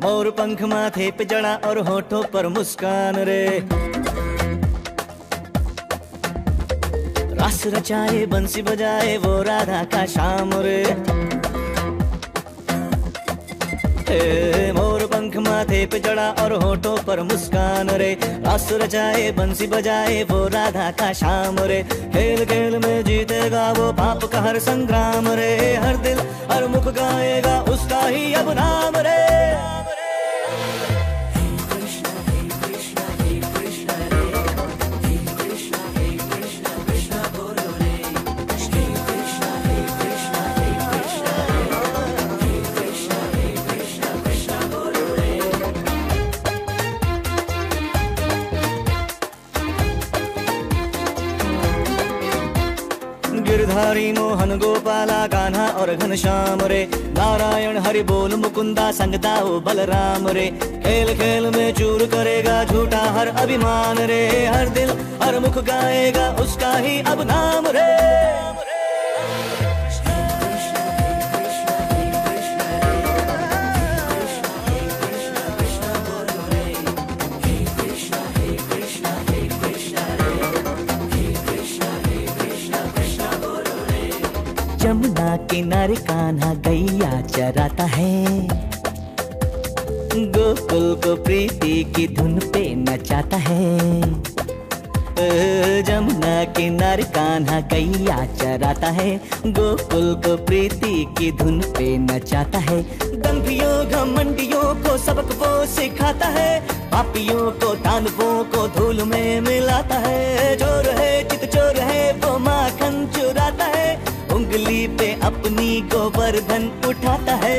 मोर पंख माथे पे जड़ा और होठों पर मुस्कान रे। रास रचाए बंसी बजाए वो राधा का श्याम रे। मोर पंख माथे पे जड़ा और होठों पर मुस्कान रे। रास रचाए बंसी बजाए वो राधा का श्याम रे। खेल खेल में जीतेगा वो पाप का हर संग्राम रे। हर दिल हर मुख गाएगा उसका ही अब नाम रे। गिरधारी मोहन गोपाला कान्हा और घनश्याम रे। नारायण हरि बोल मुकुंदा संगता ओ बलराम रे। खेल खेल में चूर करेगा झूठा हर अभिमान रे। हर दिल हर मुख गाएगा उसका ही अब नाम रे। यमुना किनारे कान्हा गैया चराता है। गोकुल को प्रीति की धुन पे नचाता है। यमुना किनारे कान्हा गैया चराता है। गोकुल को प्रीति की धुन पे नचाता है। दंभियों घमंडियों को सबक वो सिखाता है। पापियों को दानवों को धूल में मिलाता है। चोर है चित चोर है वो माखन चुराता है। उंगली पे अपनी गोवर्धन उठाता है।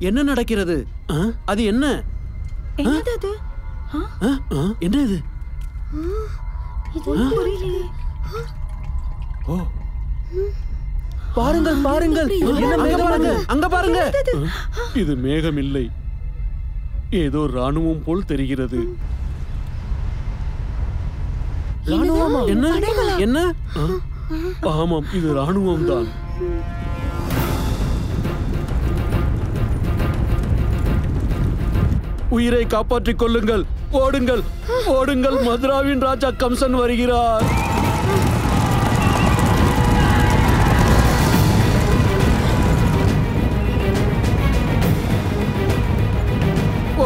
என்ன நடக்கிறது? அது என்ன? என்னது? என்ன இது? பாருங்கள் பாருங்கள், என்ன மேகம் பாருங்க, அங்க பாருங்க. இது மேகம் இல்லை, ஏதோ ராணுவம் போல் தெரிகிறது. ராணுவமா? என்ன என்ன? ஆமாம், இது ராணுவம் தான். உயிரை காப்பாற்றிக் கொள்ளுங்கள், ஓடுங்கள் ஓடுங்கள், மதுராவின் ராஜா கம்சன் வருகிறார்.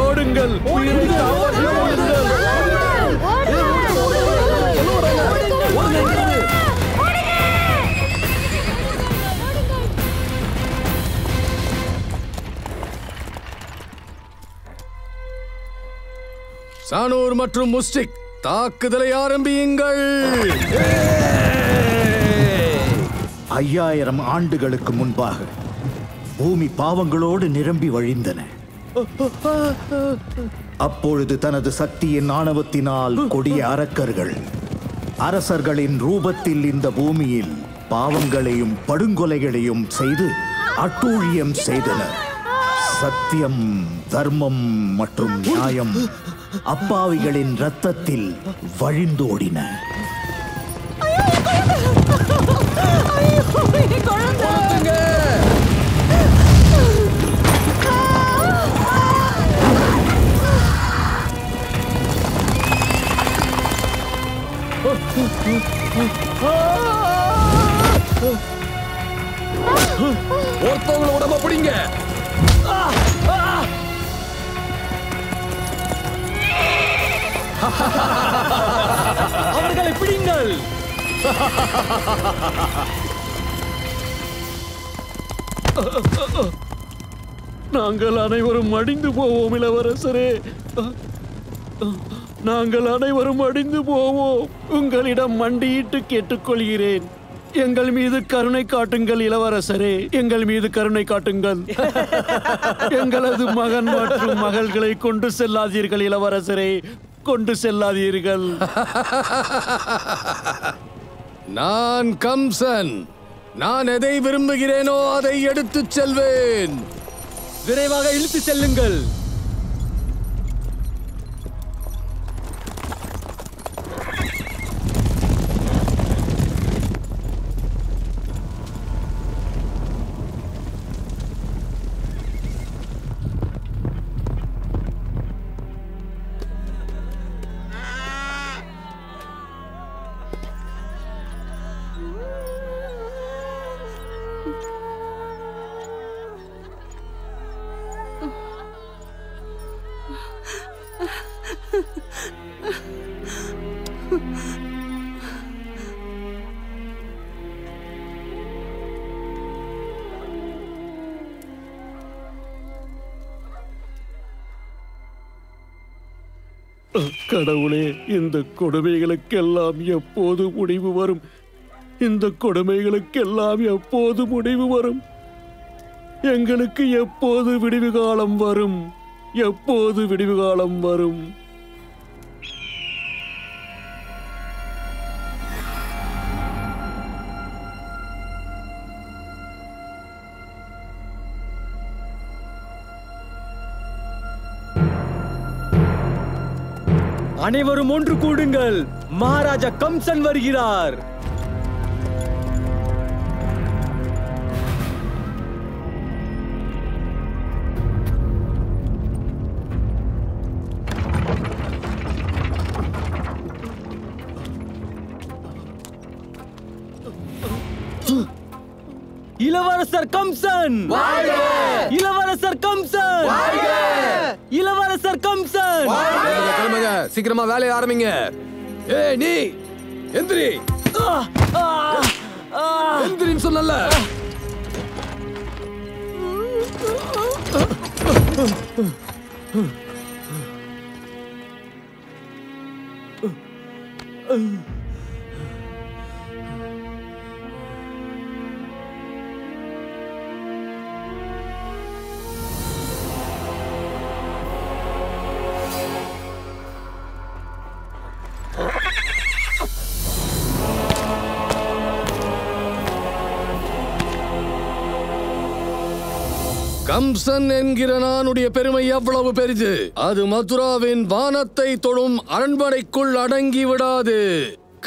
ஓடுங்கள், உயிரை காப்பாற்றிக் கொள்ளுங்கள். சானூர் மற்றும் முஸ்டிக் தாக்குதலை ஆரம்பியுங்கள். 5000 ஆண்டுகளுக்கு முன்பாக பூமி பாவங்களோடு நிரம்பி வழிந்தன. அப்பொழுது தனது சக்தியின் ஆணவத்தினால் கொடிய அரக்கர்கள் அரசர்களின் ரூபத்தில் இந்த பூமியில் பாவங்களையும் படுங்கொலைகளையும் செய்து அட்டூழியம் செய்தனர். சத்தியம், தர்மம் மற்றும் நியாயம் அப்பாவிகளின் இரத்தத்தில் வழிந்தோடின. ஒருத்தவங்கள உடம்ப பிடிங்க. அவர்களை பிடிங்கள். நாங்கள் அனைவரும் அடிந்து போவோம் இளவரசரே. நாங்கள் அனைவரும் அடிந்து போவோம். உங்களிடம் மண்டியிட்டு கேட்டுக்கொள்கிறேன், எங்கள் மீது கருணை காட்டுங்கள் இளவரசரே, எங்கள் மீது கருணை காட்டுங்கள். எங்களது மகன் மற்றும் மகள்களை கொண்டு செல்லாதீர்கள் இளவரசரே, கொண்டு செல்லாதீர்கள். நான் கம்சன். நான் எதை விரும்புகிறேனோ அதை எடுத்துச் செல்வேன். விரைவாக இழுத்து செல்லுங்கள். கடவுளே, இந்த கொடுமைகளுக்கெல்லாம் எப்போது முடிவு வரும்? இந்த கொடுமைகளுக்கெல்லாம் எப்போது முடிவு வரும்? எங்களுக்கு எப்போது விடிவு காலம் வரும்? எப்போது விடிவு காலம் வரும்? அனைவரும் ஒன்று கூடுங்கள், மகாராஜா கம்சன் வருகிறார். இளவரசர் கம்சன்! இளவரசர் கம்சன்! இளவரசர் கம்சன்! கிளம்புங்க, சீக்கிரமா வேலையை ஆரம்பிங்க. ஏய் நீ எந்திரி. எந்திரின்னு சொன்னல. கம்சன் என்கிற நானுடைய பெருமை எவ்வளவு பெரிது! அது மதுராவின் வானத்தை தொடும் அரண்மனைக்குள் அடங்கி விடாது.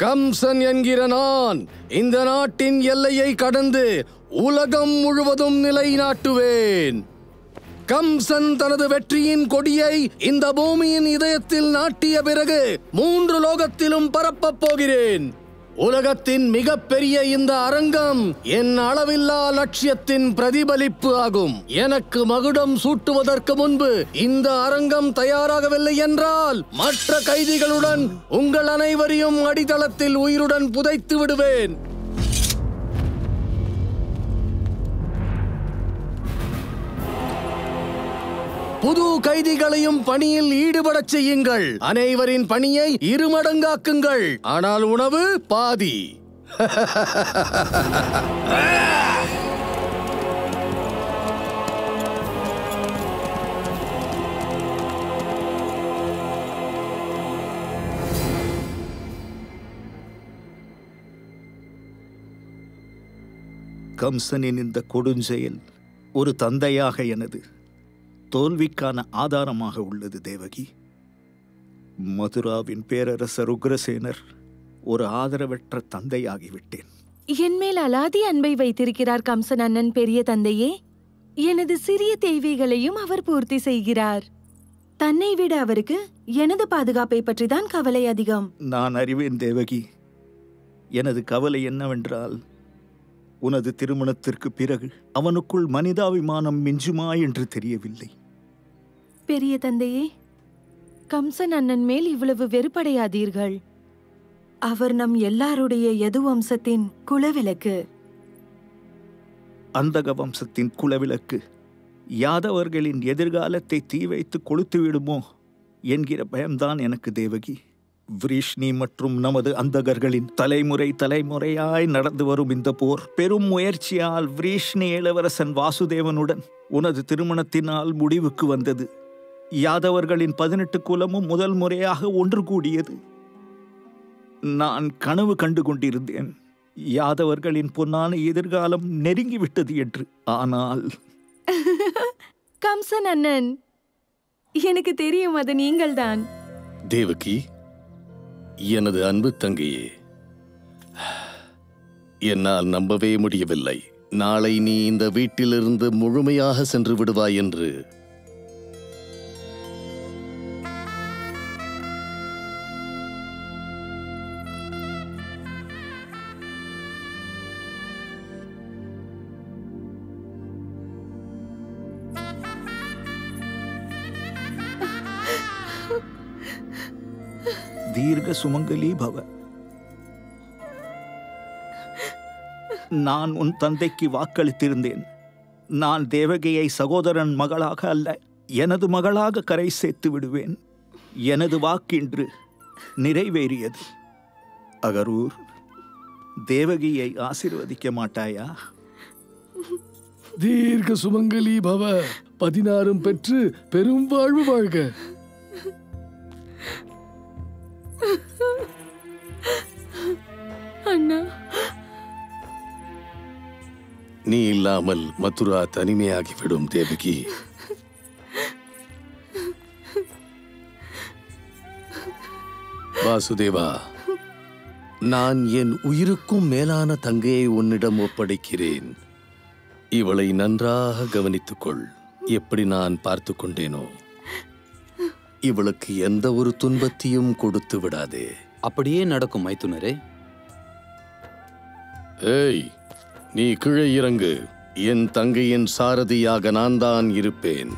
கம்சன் என்கிற நான் இந்த நாட்டின் எல்லையை கடந்து உலகம் முழுவதும் நிலைநாட்டுவேன். கம்சன் தனது வெற்றியின் கொடியை இந்த பூமியின் இதயத்தில் நாட்டிய பிறகு 3 லோகத்திலும் பரப்பப் போகிறேன். உலகத்தின் மிகப்பெரிய இந்த அரங்கம் என் அளவில்லா லட்சியத்தின் பிரதிபலிப்பு ஆகும். எனக்கு மகுடம் சூட்டுவதற்கு முன்பு இந்த அரங்கம் தயாராகவில்லை என்றால் மற்ற கைதிகளுடன் உங்கள் அனைவரையும் அடித்தளத்தில் உயிருடன் புதைத்து விடுவேன். புது கைதிகளையும் பணியில் ஈடுபடச் செய்யுங்கள். அனைவரின் பணியை 2 மடங்காக்குங்கள். ஆனால் உணவு பாதி. கம்சனின் இந்த கொடுஞ்செயல் ஒரு தந்தையாக எனது தோல்விக்கான ஆதாரமாக உள்ளது தேவகி. மதுராவின் பேரரசர் உக்ரசேனர் ஒரு ஆதரவற்ற தந்தையாகிவிட்டேன். என் மேல் அலாதி அன்பை வைத்திருக்கிறார் கம்சன் அண்ணன் பெரிய தந்தையே. எனது சிறிய தேவைகளையும் அவர் பூர்த்தி செய்கிறார். தன்னை விட அவருக்கு எனது பாதுகாப்பை பற்றிதான் கவலை அதிகம். நான் அறிவேன் தேவகி. எனது கவலை என்னவென்றால், உனது திருமணத்திற்கு பிறகு அவனுக்குள் மனிதாபிமானம் மிஞ்சுமா என்று தெரியவில்லை. பெரிய தந்தையே, கம்சன் அண்ணன் மேல் இவ்வளவு வெறுப்படையாதீர்கள். அவர் நம் எல்லாருடைய யது வம்சத்தின் குலவிளக்கு. அந்தக வம்சத்தின் குலவிளக்கு யாதவர்களின் எதிர்காலத்தை தீ வைத்து கொளுத்து விடுமோ என்கிற பயம்தான் எனக்கு தேவகி. விரீஷ்ணி மற்றும் நமது அந்தகர்களின் தலைமுறையாய் நடந்து வரும் இந்த போர் பெரும் முயற்சியால் விரீஷ்ணி இளவரசன் வாசுதேவனுடன் உனது திருமணத்தினால் முடிவுக்கு வந்தது. யாதவர்களின் 18 குலமும் முதல் முறையாக ஒன்று கூடியது. நான் கனவு கண்டு கொண்டிருந்தேன், யாதவர்களின் பொன்னான எதிர்காலம் நெருங்கிவிட்டது என்று. ஆனால் கம்சன் அண்ணன், எனக்கு தெரியும் அது நீங்கள்தான். தேவகி, எனது அன்பு தங்கையே, என்னால் நம்பவே முடியவில்லை. நாளை நீ இந்த வீட்டிலிருந்து முழுமையாக சென்று விடுவாய் என்று. தீர்க்க சுமங்கலி பவ. நான் உன் தந்தைக்கு வாக்களித்திருந்தேன். நான் தேவகியை சகோதரன் மகளாக அல்ல, எனது மகளாக கரை சேர்த்து விடுவேன். எனது வாக்கின்று நிறைவேறியது. அகரூர், தேவகியை ஆசீர்வதிக்க மாட்டாயா? தீர்க்க சுமங்கலி பவ, 16 பெற்று பெரும் வாழ்வு வாழ்க. அண்ணா, நீ இல்லாமல் மதுரா தனிமையாகிவிடும் தேவகி. வாசுதேவா, நான் என் உயிருக்கும் மேலான தங்கையை உன்னிடம் ஒப்படைக்கிறேன். இவளை நன்றாக கவனித்துக்கொள். எப்படி நான் பார்த்து கொண்டேனோ, இவளுக்கு எந்த ஒரு துன்பத்தையும் கொடுத்து விடாதே. அப்படியே நடக்கும் மைத்துனரே. ஏய், நீ கீழே இறங்கு. என் தங்கையின் சாரதியாக நான் தான் இருப்பேன்.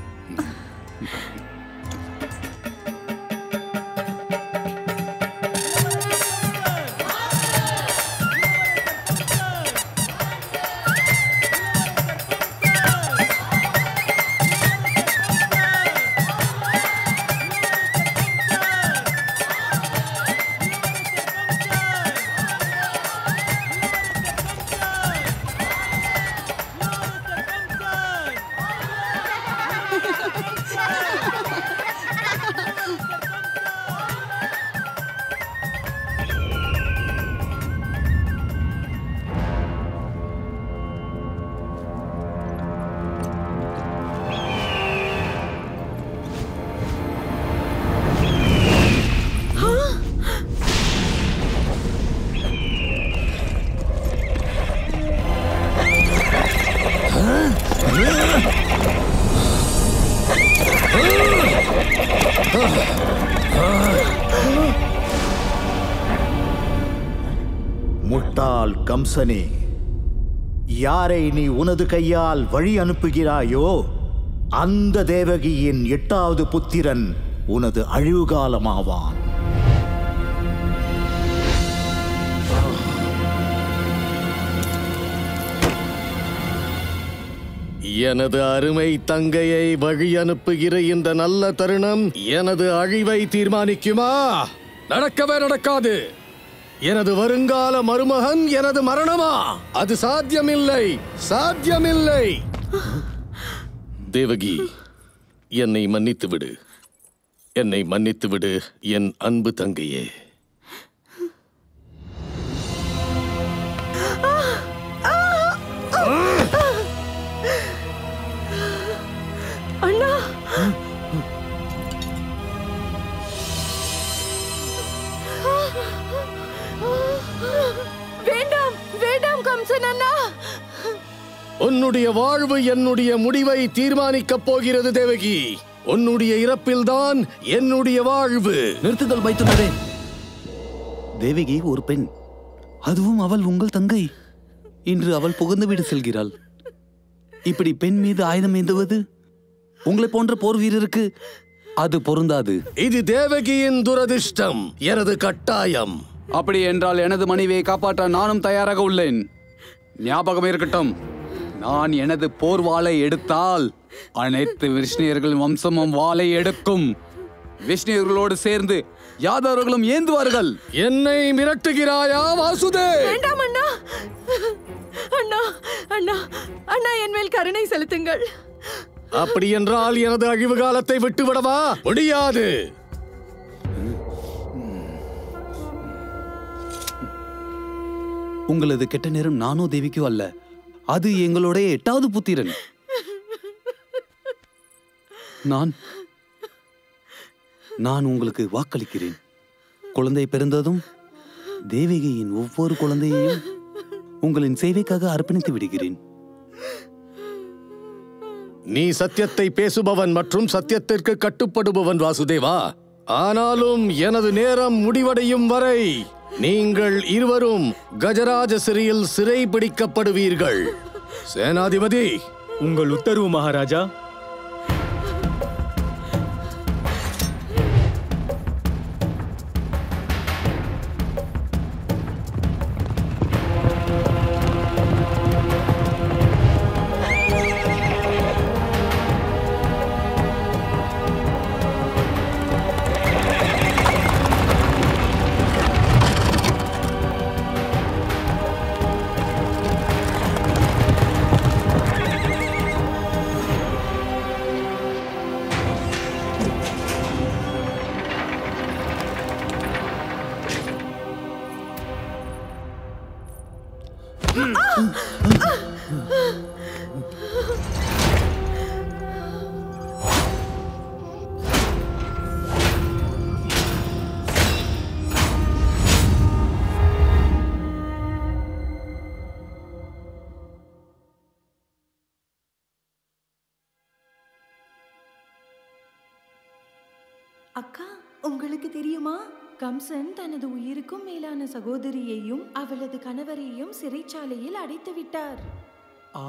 முட்டாள் கம்சனே, யாரை நீ உனது கையால் வழி அனுப்புகிறாயோ அந்த தேவகியின் 8வது புத்திரன் உனது அழிவுகாலமாவான். எனது அருமை தங்கையை வழி அனுப்புகிற இந்த நல்ல தருணம் எனது அழிவை தீர்மானிக்குமா? நடக்கவே நடக்காது. எனது வருங்கால மருமகன் எனது மரணமா? அது சாத்தியமில்லை, சாத்தியமில்லை. தேவகி, என்னை மன்னித்து விடு. என்னை மன்னித்து விடு என் அன்பு தங்கையே. கம்சன் அண்ணா! உன்னுடைய வாழ்வு என்னுடைய முடிவை தீர்மானிக்கப் போகிறது தேவகி. உன்னுடைய இறப்பில்தான் என்னுடைய வாழ்வு. நிறுத்துங்கள் மைத்துனரே. தேவகி ஒரு பெண், அதுவும் அவள் உங்கள் தங்கை. இன்று அவள் புகுந்து வீடு செல்கிறாள். இப்படி பெண் மீது ஆயுதம் ஏந்துவது உங்களை போன்ற போர் வீரருக்கு அது பொருந்தாது. இது தேவகியின் துரதிர்ஷ்டம், எனது கட்டாயம். அப்படி என்றால் எனது மனைவியை காப்பாற்ற நானும் தயாராக உள்ளேன். ஞாபகம் இருக்கட்டும், நான் எனது போர் வாளை எடுத்தால் அனைத்து விஷ்ணியர்கள் வம்சமும் வாளை எடுக்கும். விஷ்ணியர்களோடு சேர்ந்து யாதவர்களும் ஏந்துவார்கள். என்னை மிரட்டுகிறாயா வாசுதே? வேண்டாம் அண்ணா! அண்ணா அண்ணா அண்ணா, என் மேல் கருணை செலுத்துங்கள். அப்படி என்றால் எனது அழிவு காலத்தை விட்டுவிடவா? முடியாது. உங்களது கெட்ட நேரம் நானோ தேவிக்கோ அல்ல, அது எங்களுடைய 8வது புத்திரன். நான் உங்களுக்கு வாக்களிக்கிறேன். குழந்தை பிறந்ததும் தேவகியின் ஒவ்வொரு குழந்தையையும் உங்களின் சேவைக்காக அர்ப்பணித்து விடுகிறேன். நீ சத்தியத்தை பேசுபவன் மற்றும் சத்தியத்திற்கு கட்டுப்படுபவன் வாசுதேவா. ஆனாலும் எனது நேரம் முடிவடையும் வரை நீங்கள் இருவரும் கஜராஜ சிறையில் சிறை பிடிக்கப்படுவீர்கள். சேனாதிபதி, உங்கள் உத்தரவு மகாராஜா. அக்கா, உங்களுக்கு தெரியுமா, கம்சன் தனது உயிருக்கும் மேலான சகோதரியையும் அவளது கணவரையும் சிறைச்சாலையில் அடைத்து விட்டார்.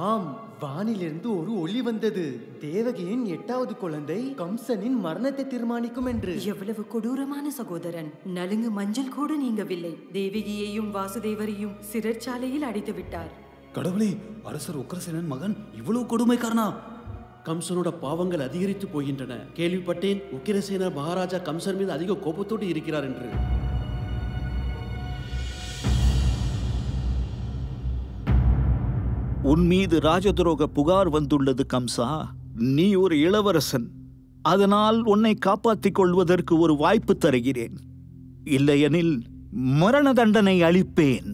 ஆம், வானிலிருந்து ஒரு ஒளி வந்தது. தேவகியின் 8வது குழந்தை கம்சனின் மரணத்தை தீர்மானிக்கும் என்று. எவ்வளவு கொடூரமான சகோதரன்! நலுங்கு மஞ்சள் கூட நீங்கவில்லை. தேவகியையும் வாசுதேவரையும் சிறைச்சாலையில் அடைத்து விட்டார். கடவுளே, அரசர் உக்ரசேனன் மகன் இவ்வளவு கொடுமைக்காரனா? கம்சனோட பாவங்கள் அதிகரித்து போகின்றன. கேள்விப்பட்டேன் உக்கிரசேன மகாராஜா கம்சன் மீது அதிக கோபத்தோடு இருக்கிறார் என்று. உன் மீது ராஜதுரோக புகார் வந்துள்ளது கம்சா. நீ ஒரு இளவரசன், அதனால் உன்னை காப்பாற்றிக் கொள்வதற்கு ஒரு வாய்ப்பு தருகிறேன். இல்லையெனில் மரண தண்டனை அளிப்பேன்.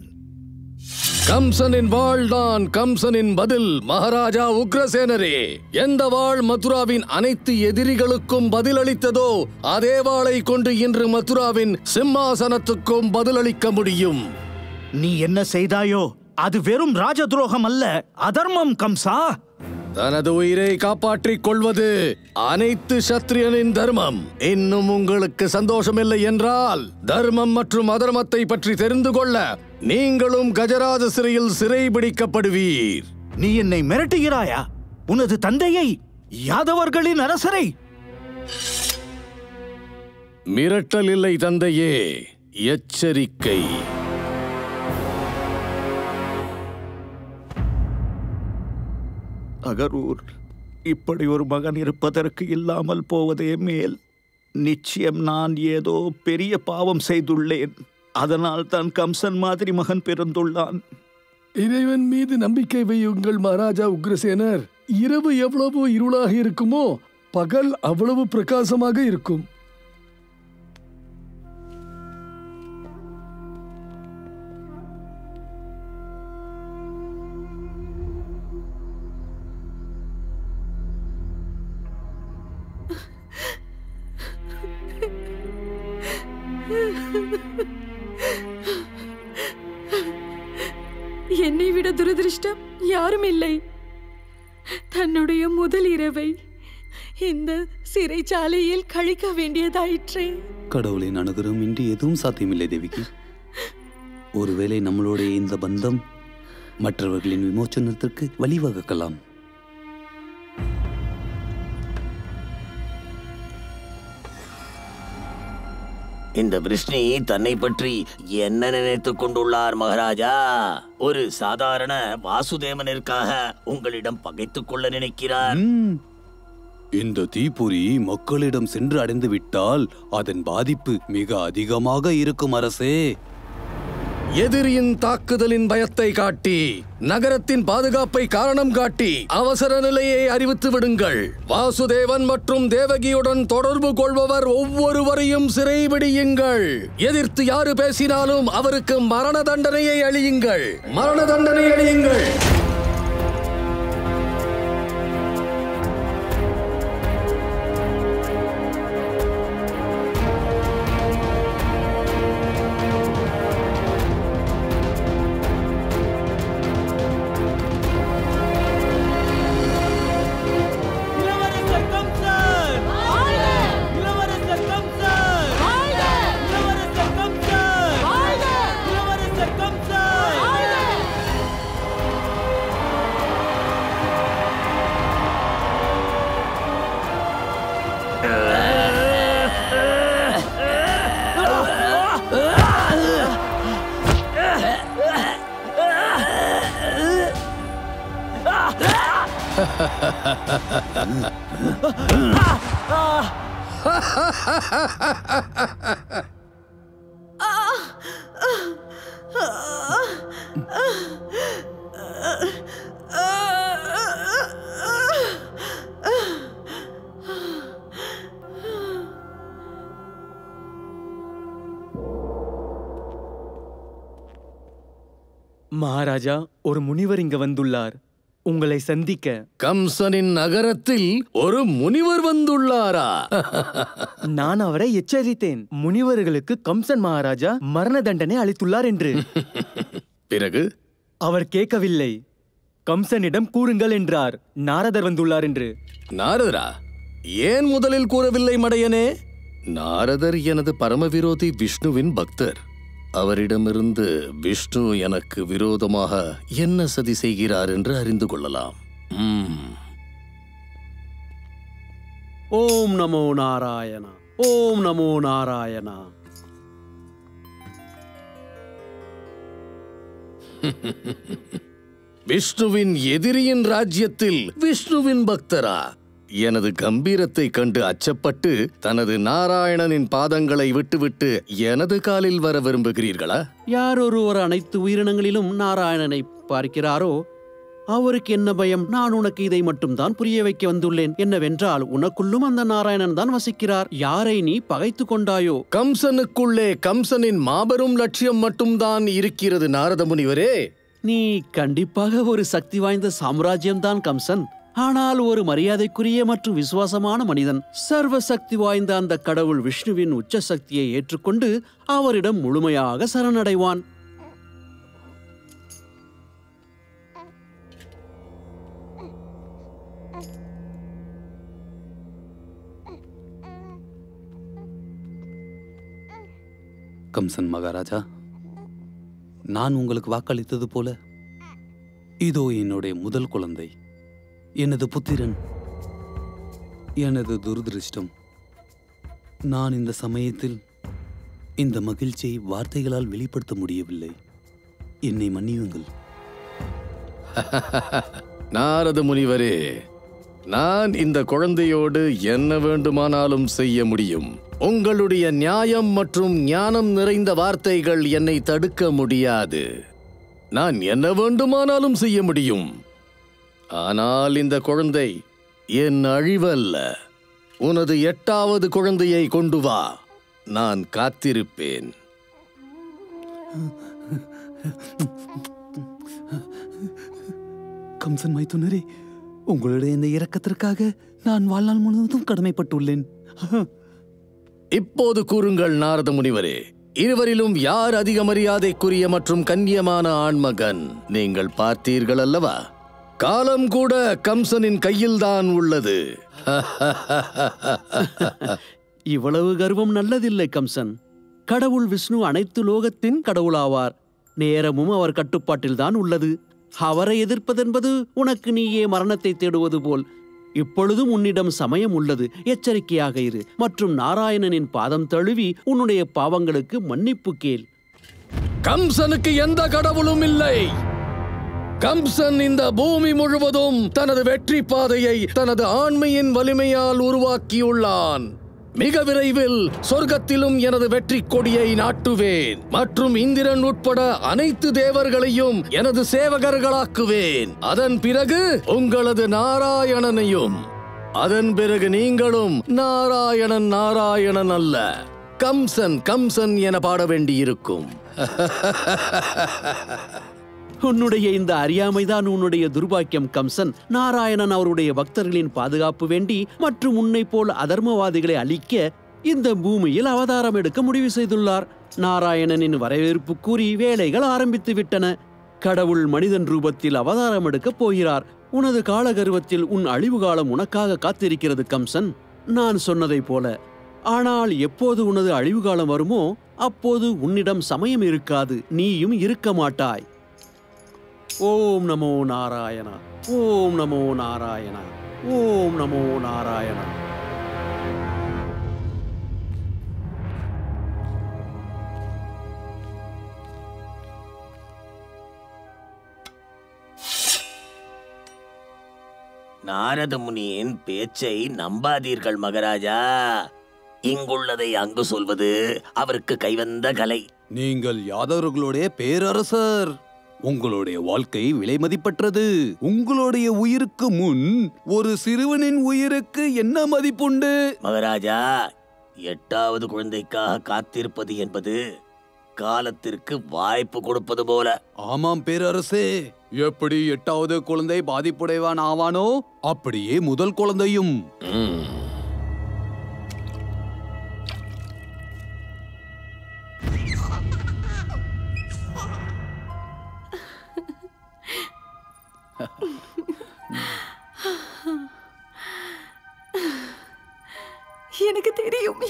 கம்சனின் வாழ்தான் கம்சனின் பதில். மகாராஜா உக்ரசேனரே, எந்த வாழ் மதுராவின் அனைத்து எதிரிகளுக்கும் பதிலளித்ததோ அதே வாளை கொண்டு இன்று மதுராவின் சிம்மாசனத்துக்கும் பதிலளிக்க முடியும். நீ என்ன செய்தாயோ அது வெறும் ராஜதுரோகம் அல்ல, அதர்மம் கம்சா. தனது உயிரை காப்பாற்றிக் கொள்வது அனைத்து சத்திரியனின் தர்மம். இன்னும் உங்களுக்கு சந்தோஷமில்லை என்றால் தர்மம் மற்றும் அதர்மத்தை பற்றி தெரிந்து கொள்ள நீங்களும் கஜராஜ சிறையில் சிறை பிடிக்கப்படுவீர். நீ என்னை மிரட்டுகிறாயா? உனது தந்தையை, யாதவர்களின் அரசரை? மிரட்டல் இல்லை தந்தையே, எச்சரிக்கை. அகரூர், இப்படி ஒரு மகன் இருப்பதற்கு இல்லாமல் போவதே மேல். நிச்சயம் நான் ஏதோ பெரிய பாவம் செய்துள்ளேன். அதனால் தான் கம்சன் மாதிரி மகன் பிறந்துள்ளான். இறைவன் மீது நம்பிக்கை வையுங்கள் மகாராஜா உக்ரசேனர். இரவு எவ்வளவு இருளாக இருக்குமோ பகல் அவ்வளவு பிரகாசமாக இருக்கும். என்னை விட விட துரதிருஷ்டம் யாரும் இல்லை. தன்னுடைய முதல் இரவை இந்த சிறைச்சாலையில் கழிக்க வேண்டியதாயிற்றே. கடவுளின் அனுகிரகம் இன்றி எதுவும் சாத்தியமில்லை தேவிக்கு. ஒருவேளை நம்மளுடைய இந்த பந்தம் மற்றவர்களின் விமோச்சனத்திற்கு வழிவகுக்கலாம். இந்த விஷ்ணு தன்னை பற்றி என்ன நினைத்துக் கொண்டுள்ளார் மகாராஜா? ஒரு சாதாரண வாசுதேவனிற்காக உங்களிடம் பகைத்துக் கொள்ள நினைக்கிறார். இந்த தீப்பொறி மக்களிடம் சென்று அடைந்து விட்டால் அதன் பாதிப்பு மிக அதிகமாக இருக்கும் அரசே. எதிரியின் தாக்குதலின் பயத்தை காட்டி, நகரத்தின் பாதுகாப்பை காரணம் காட்டி அவசர நிலையை அறிவித்து விடுங்கள். வாசுதேவன் மற்றும் தேவகியுடன் தொடர்பு கொள்பவர் ஒவ்வொருவரையும் சிறைபிடியுங்கள். எதிர்த்து யாரு பேசினாலும் அவருக்கு மரண தண்டனையை அளியுங்கள். மரண தண்டனை அளியுங்கள். மகாராஜா, ஒரு முனிவர் இங்க வந்துள்ளார் உங்களை சந்திக்க. கம்சனின் நகரத்தில் ஒரு முனிவர் வந்துள்ளாரா? நான் அவரை எச்சரித்தேன், முனிவர்களுக்கு கம்சன் மகாராஜா மரண தண்டனை அளித்துள்ளார் என்று. பிறகு அவர் கேட்கவில்லை. கம்சனிடம் கூறுங்கள் என்றார், நாரதர் வந்துள்ளார் என்று. நாரதரா? ஏன் முதலில் கூறவில்லை மடையனே? நாரதர் எனது பரமவிரோதி விஷ்ணுவின் பக்தர். அவரிடமிருந்து விஷ்ணு எனக்கு விரோதமாக என்ன சதி செய்கிறார் என்று அறிந்து கொள்ளலாம். ஓம் நமோ நாராயணா, ஓம் நமோ நாராயணா. விஷ்ணுவின் எதிரியின் ராஜ்யத்தில் விஷ்ணுவின் பக்தரா? எனது கம்பீரத்தை கண்டு அச்சப்பட்டு தனது நாராயணனின் பாதங்களை விட்டுவிட்டு எனது காலில் வர விரும்புகிறீர்களா? யார் ஒருவர் அனைத்து உயிரினங்களிலும் நாராயணனை பார்க்கிறாரோ அவருக்கு என்ன பயம்? நான் உனக்கு இதை மட்டும் தான் புரிய வைக்க வந்துள்ளேன். என்னவென்றால் உனக்குள்ளும் அந்த நாராயணன் தான் வசிக்கிறார். யாரை நீ பகைத்து கொண்டாயோ? கம்சனுக்குள்ளே கம்சனின் மாபெரும் லட்சியம் மட்டும்தான் இருக்கிறது நாரத முனிவரே. நீ கண்டிப்பாக ஒரு சக்தி வாய்ந்த சாம்ராஜ்யம்தான் கம்சன். ஆனால் ஒரு மரியாதைக்குரிய மற்றும் விசுவாசமான மனிதன். சர்வ சக்தி வாய்ந்த அந்த கடவுள் விஷ்ணுவின் உச்ச சக்தியை ஏற்றுக்கொண்டு அவரிடம் முழுமையாக சரணடைவான். கம்சன் மகாராஜா, நான் உங்களுக்கு வாக்களித்தது போல இதோ என்னுடைய முதல் குழந்தை, எனது புத்திரன். எனது துரதிருஷ்டம், நான் இந்த சமயத்தில் இந்த மகிழ்ச்சியை வார்த்தைகளால் வெளிப்படுத்த முடியவில்லை. என்னை மன்னியுங்கள். நாரத முனிவரே, நான் இந்த குழந்தையோடு என்ன வேண்டுமானாலும் செய்ய முடியும். உங்களுடைய நியாயம் மற்றும் ஞானம் நிறைந்த வார்த்தைகள் என்னை தடுக்க முடியாது. நான் என்ன வேண்டுமானாலும் செய்ய முடியும். ஆனால் இந்த குழந்தை என் அழிவல்ல. உனது 8வது குழந்தையை கொண்டு வா, நான் காத்திருப்பேன். கம்சன் மைத்துனரே, உங்களுடைய இந்த இரக்கத்திற்காக நான் வாழ்நாள் முழுவதும் கடமைப்பட்டுள்ளேன். இப்போது கூறுங்கள் நாரத முனிவரே, இருவரிலும் யார் அதிக மரியாதைக்குரிய மற்றும் கண்ணியமான ஆண்மகன்? நீங்கள் பார்த்தீர்கள் அல்லவா? காலம் கூட கம்சனின் கையில்தான் உள்ளது. இவ்வளவு கர்வம் நல்லதில்லை கம்சன். கடவுள் விஷ்ணு அனைத்து லோகத்தின் கடவுளாவார். நேரமும் அவர் கட்டுப்பாட்டில்தான் உள்ளது. அவரை எதிர்ப்பதென்பது உனக்கு நீயே மரணத்தை தேடுவது போல். இப்பொழுதும் உன்னிடம் சமயம் உள்ளது. எச்சரிக்கையாக இரு மற்றும் நாராயணனின் பாதம் தழுவி உன்னுடைய பாவங்களுக்கு மன்னிப்பு கேள். கம்சனுக்கு எந்த கடவுளும் இல்லை. கம்சன் இந்த பூமி முழுவதும் தனது வெற்றி பாதையை தனது ஆண்மையின் வலிமையால் உருவாக்கியுள்ளான். மிக விரைவில் சொர்க்கத்திலும் எனது வெற்றி கொடியை நாட்டுவேன் மற்றும் இந்திரன் உட்பட அனைத்து தேவர்களையும் எனது சேவகர்களாக்குவேன். அதன் பிறகு உங்களது நாராயணனையும். அதன் பிறகு நீங்களும் நாராயணன் நாராயணன் அல்ல, கம்சன் கம்சன் என பாட வேண்டியிருக்கும். உன்னுடைய இந்த அறியாமைதான் உன்னுடைய துர்பாக்கியம் கம்சன். நாராயணன் அவருடைய பக்தர்களின் பாதுகாப்பு வேண்டி மற்றும் உன்னை போல் அதர்மவாதிகளை அழிக்க இந்த பூமியில் அவதாரம் எடுக்க முடிவு செய்துள்ளார். நாராயணனின் வரவேற்பு கூறி வேலைகள் ஆரம்பித்து விட்டன. கடவுள் மனிதன் ரூபத்தில் அவதாரம் எடுக்கப் போகிறார். உனது காலகர்வத்தில் உன் அழிவு காலம் உனக்காக காத்திருக்கிறது கம்சன். நான் சொன்னதை போல. ஆனால் எப்போது உனது அழிவு காலம் வருமோ அப்போது உன்னிடம் சமயம் இருக்காது, நீயும் இருக்க மாட்டாய். ஓம் நமோ நாராயணா, ஓம் நமோ நாராயணா, ஓம் நமோ நாராயணா. நாரத முனியின் பேச்சை நம்பாதீர்கள் மகாராஜா. இங்குள்ளதை அங்கு சொல்வது அவருக்கு கைவந்த கலை. நீங்கள் யாதவர்களுடைய பேரரசர். உங்களுடைய வாழ்க்கை விலை மதிப்பற்றது. உங்களுடைய உயிருக்கு முன் ஒரு சிறுவனின் உயிருக்கு என்ன மதிப்புண்டு? மகாராஜா, 8வது குழந்தைக்காக காத்திருப்பது என்பது காலத்திற்கு வாய்ப்பு கொடுப்பது போல. ஆமாம் பேரரசே. எப்படி 8வது குழந்தை பாதிப்புடையவன் ஆவானோ அப்படியே முதல் குழந்தையும்.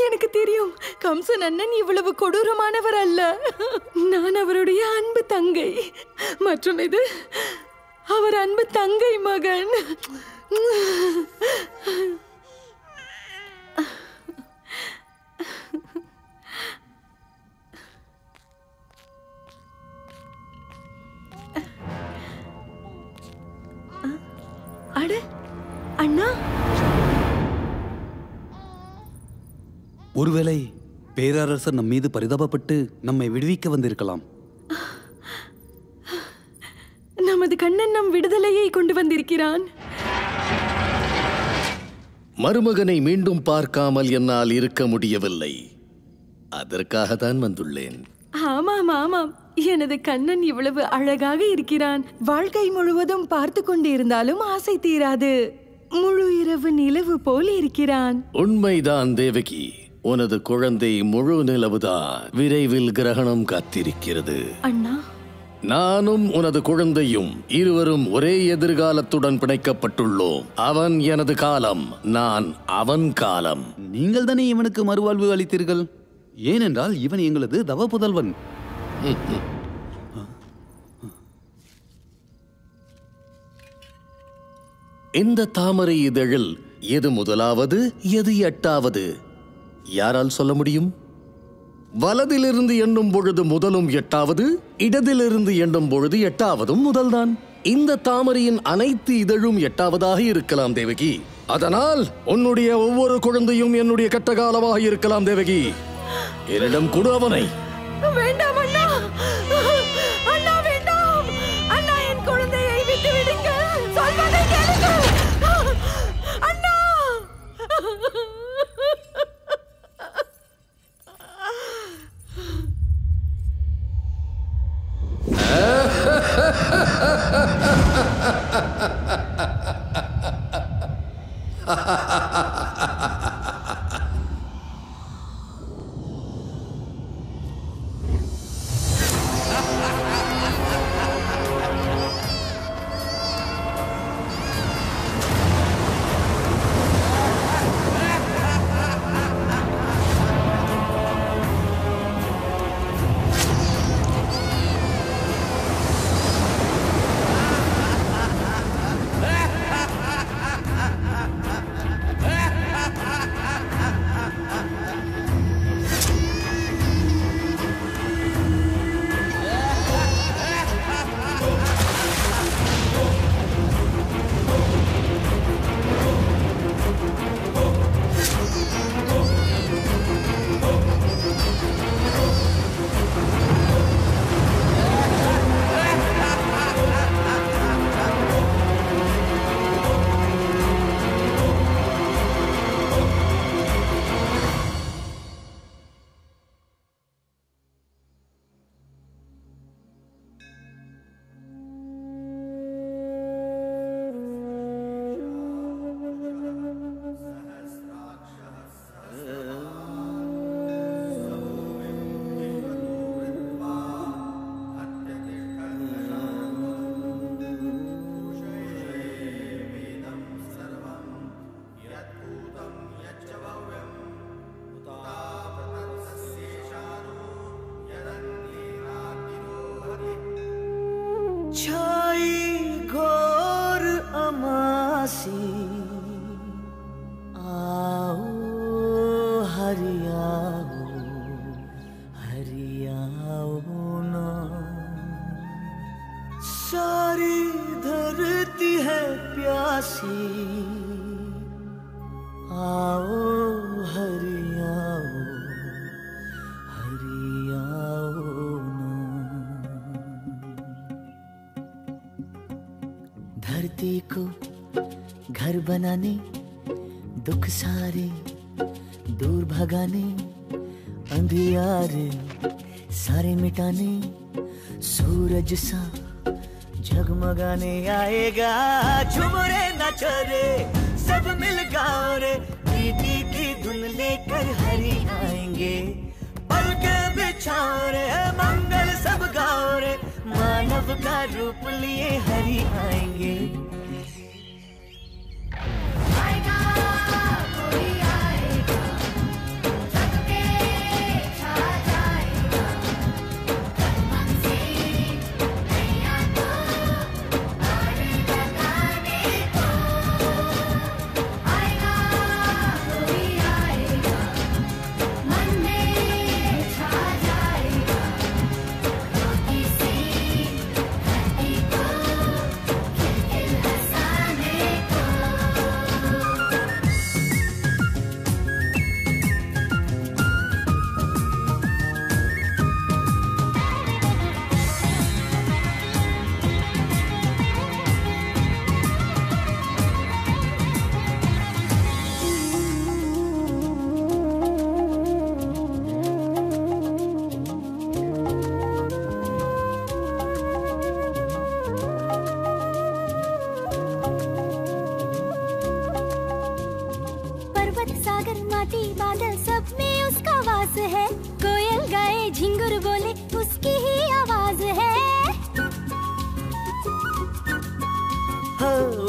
எனக்கு தெரியும் கம்சன் அண்ணன் இவ்வளவு கொடூரமானவர் அல்ல. நான் அவருடைய அன்பு தங்கை மற்றும் இது அவர் அன்பு தங்கை மகன். அட அண்ணா, ஒருவேளை பேரரசர் நம் மீது பரிதாபப்பட்டு நம்மை விடுவிக்க வந்திருக்கலாம். நமது கண்ணன் நம் விடுதலையை கொண்டு வந்திருக்கிறான். மருமகனை மீண்டும் பார்க்காமல் என்னால் இருக்க முடியவில்லை. அதற்காகத்தான் வந்துள்ளேன். ஆமாம் ஆமாம், எனது கண்ணன் இவ்வளவு அழகாக இருக்கிறான். வாழ்க்கை முழுவதும் பார்த்து கொண்டிருந்தாலும் ஆசை தீராது. முழு இரவு நிலவு போல் இருக்கிறான். உண்மைதான் தேவகி, உனது குழந்தை முழு நிலவுதான். விரைவில் கிரகணம் காத்திருக்கிறது. அண்ணா, நானும் உனது குழந்தையும் இருவரும் ஒரே எதிர்காலத்துடன் பிணைக்கப்பட்டுள்ளோம். அவன் எனது காலம், நான் அவன் காலம். நீங்கள் தானே இவனுக்கு மறுவாழ்வு அளித்தீர்கள். ஏனென்றால் இவன் எங்களது தவ புதல்வன். இந்த தாமரை இதழில் எது முதலாவது, எது 8வது? யாரால் சொல்ல முடியும்? வலதிலிருந்து எண்ணும் பொழுது முதலும் 8வது, இடத்திலிருந்து எண்ணும் பொழுது 8வதும் முதல்தான். இந்த தாமரையின் அனைத்து இதழும் 8வதாக இருக்கலாம் தேவகி. அதனால் உன்னுடைய ஒவ்வொரு குழந்தையும் என்னுடைய கட்டகாலமாக இருக்கலாம் தேவகி. என்னிடம் கொடு அவனை. வேண்டாம் அண்ணா, அண்ணா வேண்டாம். அண்ணா, என் குழந்தையை விட்டு விடுங்கள். சொல்வதை கேளுங்கள் அண்ணா. प्यासी आओ हरियाओ हरियाओ ना। सारी धरती है प्यासी आओ हरियाओ हरियाओ ना। धरती को घर बनाने दुख सारे दूर भगाने अंधियारे सारे मिटाने सूरज सा जगमगाने आएगा। झूम रे नाच रे सब मिल गाओ रे प्रीति की धुन लेकर हरि आएंगे। पलके बिछाओ रे मंगल सब गाओ रे मानव का रूप लिए हरि आएंगे।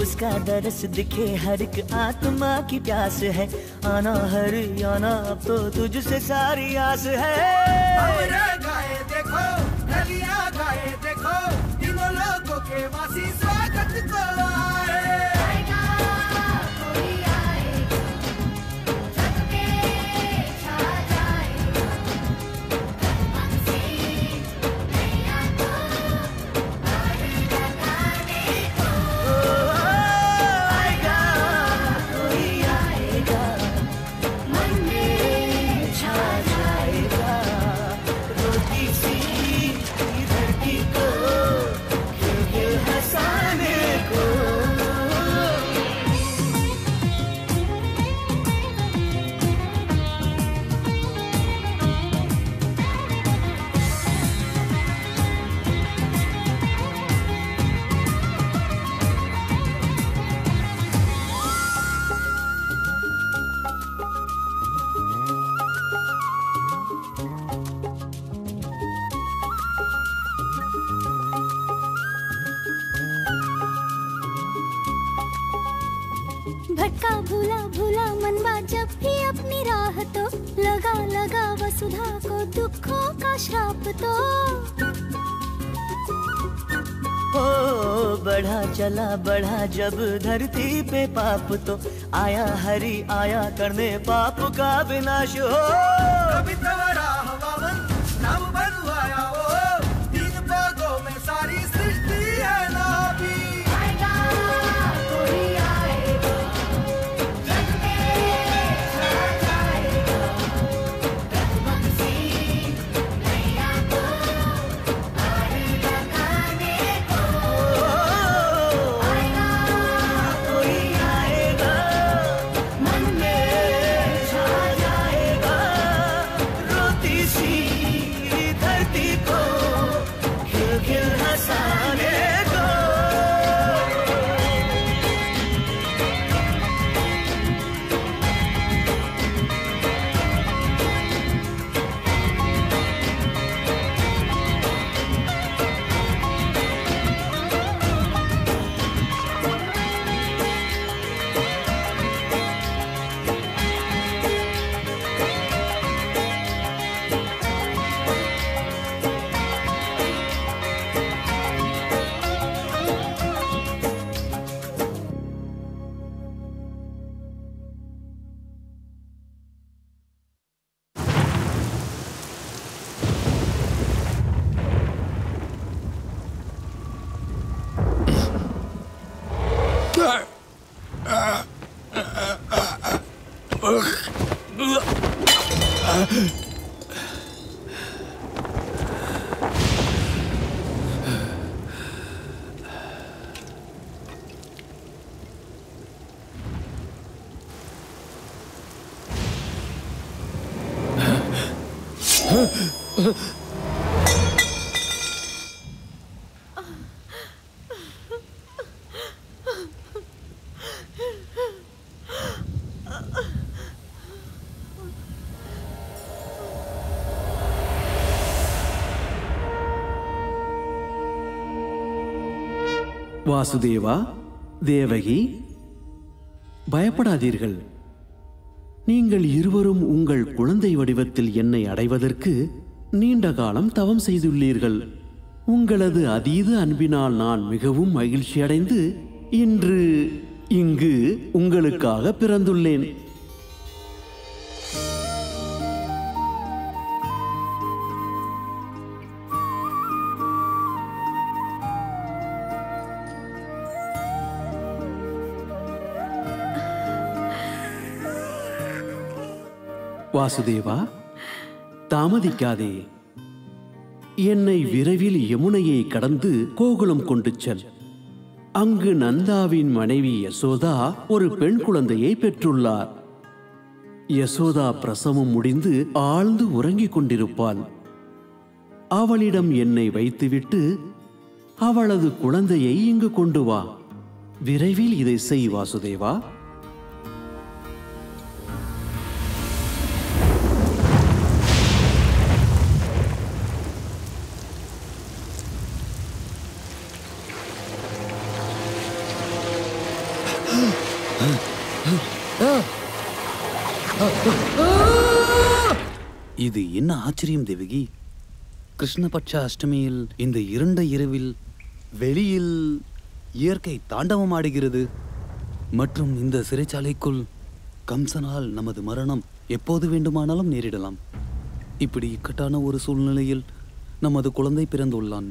उसका दरस दिखे हर एक आत्मा की प्यास है। आना हरियाणा अब तो तुझसे सारी आस है। गाए देखो गलियां गाए देखो तीनों लोगों के वासी स्वागत को आए। भटका भूला भूला मनवा जब भी अपनी राह तो लगा लगा वसुधा को दुखों का श्राप तो। हो बढ़ा चला बढ़ा जब धरती पे पाप तो आया हरि आया करने पाप का विनाश हो। कभी तवरा हवावन नाम बनवाया हो तीन भागों में सारी सृष्टि है नाभी। வாசுதேவா, தேவகி, பயப்படாதீர்கள். நீங்கள் இருவரும் உங்கள் குழந்தை வடிவத்தில் என்னை அடைவதற்கு நீண்ட காலம் தவம் செய்துள்ளீர்கள். உங்களது அதீத அன்பினால் நான் மிகவும் மகிழ்ச்சியடைந்து இன்று இங்கு உங்களுக்காக பிறந்துள்ளேன். வாசுதேவா, தாமதிக்காதே. என்னை விரைவில் யமுனையை கடந்து கோகுலம் கொண்டு செல். அங்கு நந்தாவின் மனைவி யசோதா ஒரு பெண் குழந்தையை பெற்றுள்ளார். யசோதா பிரசவம் முடிந்து ஆழ்ந்து உறங்கிக் கொண்டிருப்பாள். அவளிடம் என்னை வைத்துவிட்டு அவளது குழந்தையை இங்கு கொண்டு வா. விரைவில் இதை செய் வாசுதேவா. இது என்ன ஆச்சரியம் தேவகி! கிருஷ்ணபட்ச அஷ்டமியில் இந்த இருண்ட இரவில் வெளியில் இயற்கை தாண்டவம் ஆடுகிறது. மற்றும் இந்த சிறைச்சாலைக்குள் கம்சனால் நமது மரணம் எப்போது வேண்டுமானாலும் நேரிடலாம். இப்படி இக்கட்டான ஒரு சூழ்நிலையில் நமது குழந்தை பிறந்துள்ளான்.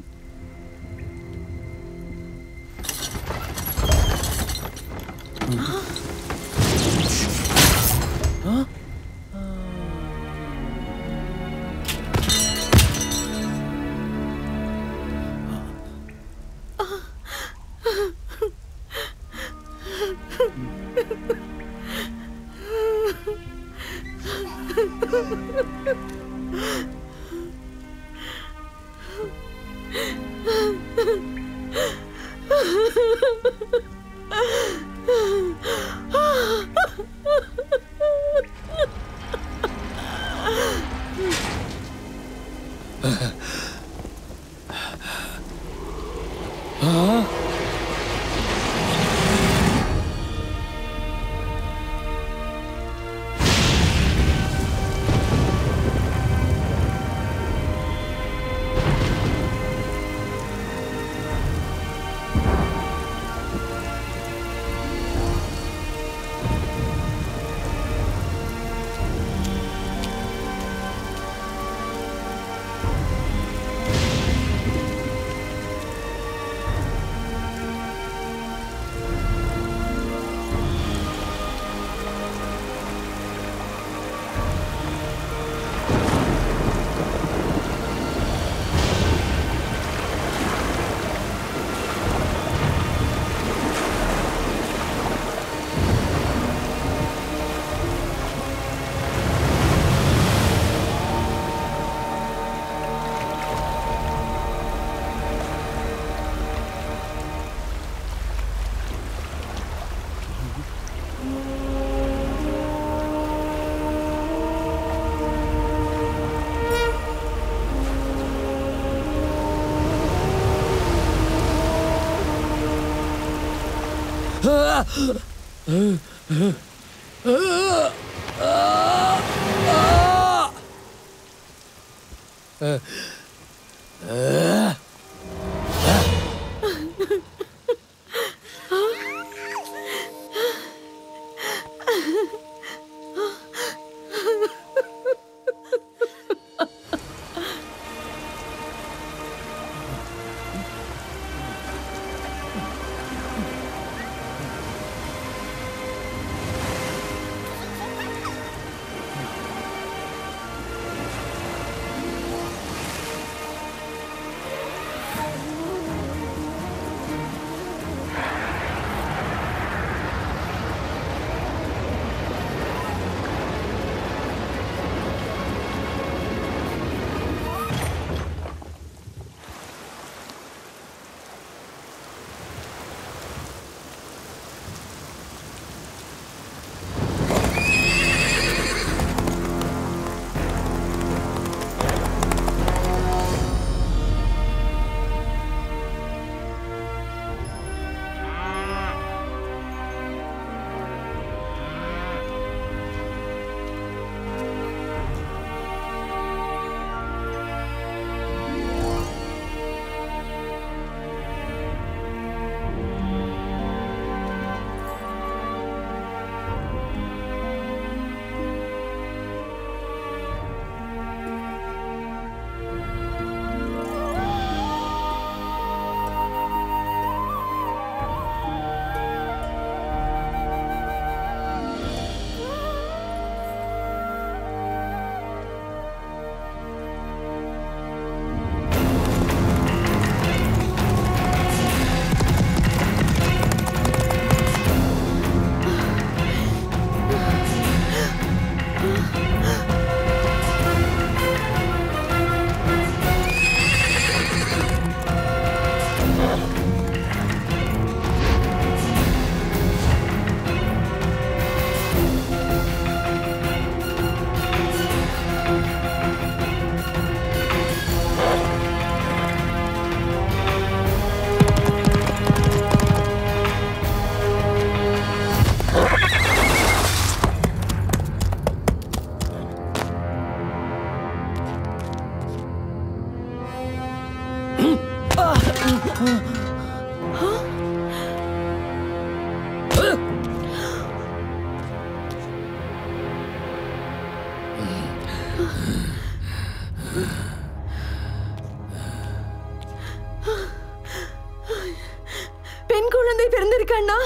பெண் குழந்தை பிறந்திருக்கண்ணா.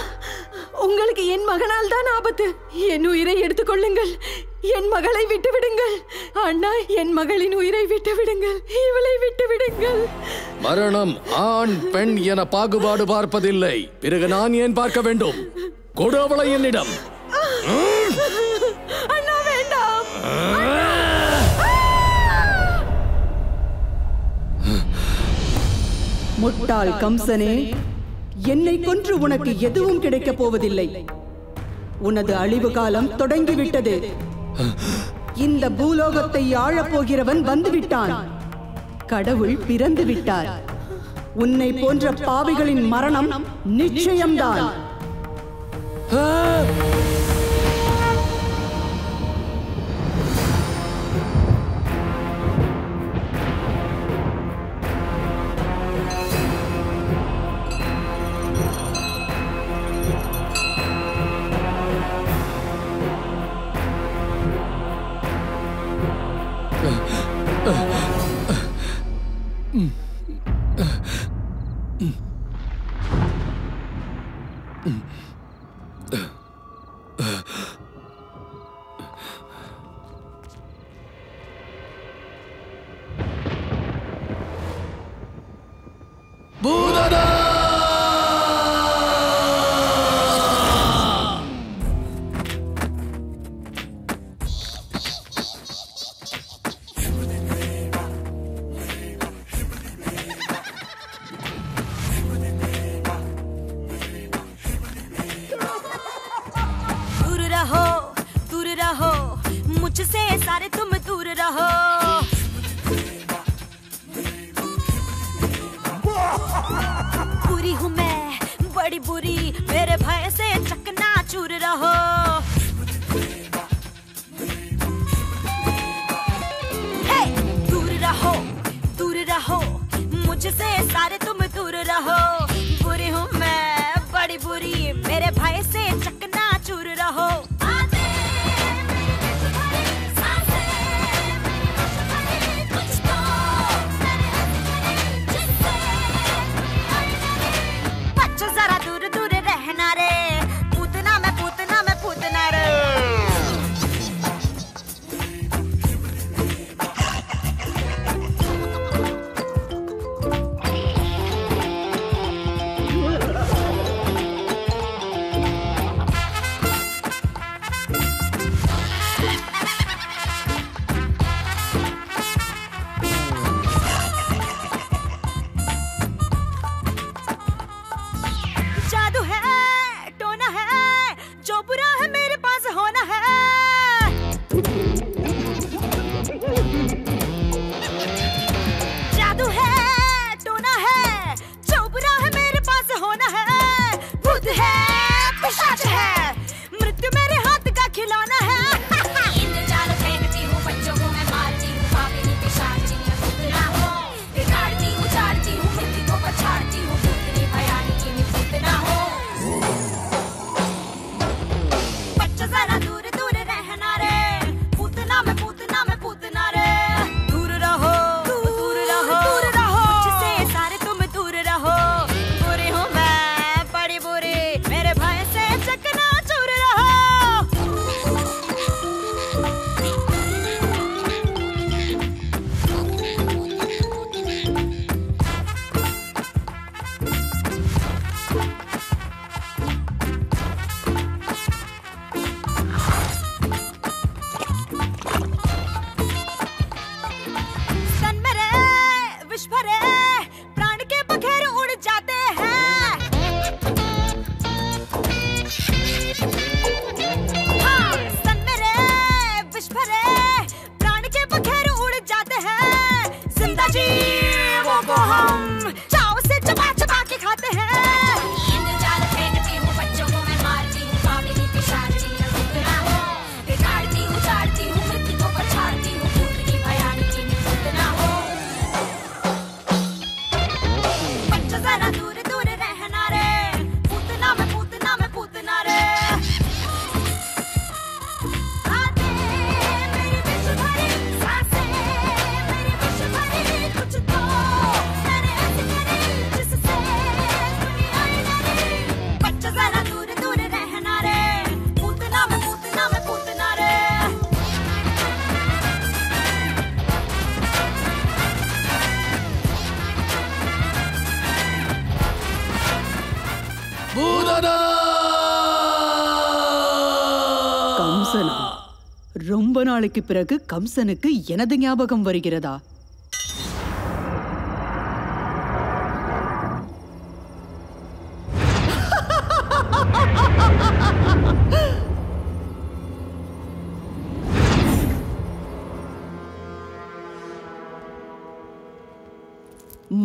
உங்களுக்கு என் மகனால் தான் ஆபத்து. என் உயிரை எடுத்துக்கொள்ளுங்கள். என் மகளை விட்டு விடுங்கள் அண்ணா. என் மகளின் உயிரை விட்டு விடுங்கள். இவளை விட்டு விடுங்கள். மரணம் ஆண் பெண் என பாகுபாடு பார்ப்பதில்லை. பிறகு நான் ஏன் பார்க்க வேண்டும்? கொடு அவளை என்னிடம். அண்ணா வேண்டாம். முட்டாள் கம்சனே, என்னை கொன்று உனக்கு எதுவும் கிடைக்கப் போவதில்லை. உனது அழிவு காலம் தொடங்கிவிட்டது. இந்த பூலோகத்தை ஆளப் போகிறவன் வந்துவிட்டான். கடவுள் பிறந்து விட்டார். உன்னை போன்ற பாவிகளின் மரணம் நிச்சயம்தான். मुझसे सारे तुम दूर रहो। बुरी हूँ मैं बड़ी बुरी, मेरे भय से चकनाचूर रहो। हे दूर रहो मुझसे सारे तुम दूर रहो। बुरी हूँ मैं बड़ी बुरी, मेरे भय से चकनाचूर रहो। जरा दूर दूर रहना रे, पूतना मैं रे। जादू है टोना है, जो बुरा है मेरे पास होना है। जादू है टोना है, जो बुरा है मेरे पास होना है। भूत है पिशाच है, मृत्यु मेरे हाथ का खिलौना है। इंद्रजाल फेंकती हूँ, बच्चों को मैं मारती हूँ। पापिनी पिशाची भूतना हो, बिगाड़ती उजाड़ती हूँ, मृत्यु को पछाड़ती हूँ। भूतनी भयानकी भूतना हो। बच्चा जरा दूर दूर रहना रे, पूतना मैं पूतना रे। दूर रहो मुझसे सारे तुम दूर रहो। बुरी हूँ मैं बड़ी बुरी, मेरे भय से चकनाचूर रहो। स्तन मेरे विष भरे, प्राण के बखेर उड़ जाते हैं। हाँ, स्तन मेरे विष भरे, प्राण के बखेर उड़ जाते हैं। जिंदा जीवों को हम चाव से चबा चबा के खाते हैं। इंद्रजाल फेंकती हूँ, बच्चों को मैं मारती हूँ। पापिनी पिशाची भूतना हो, बिगाड़ती उजाड़ती हूँ, मृत्यु को पछाड़ती हूँ। भूतनी भयानकी भूतना हो। बच्चा जरा கம்சனா? ரொம்ப நாளைக்கு பிறகு கம்சனுக்கு எனது ஞாபகம் வருகிறதா?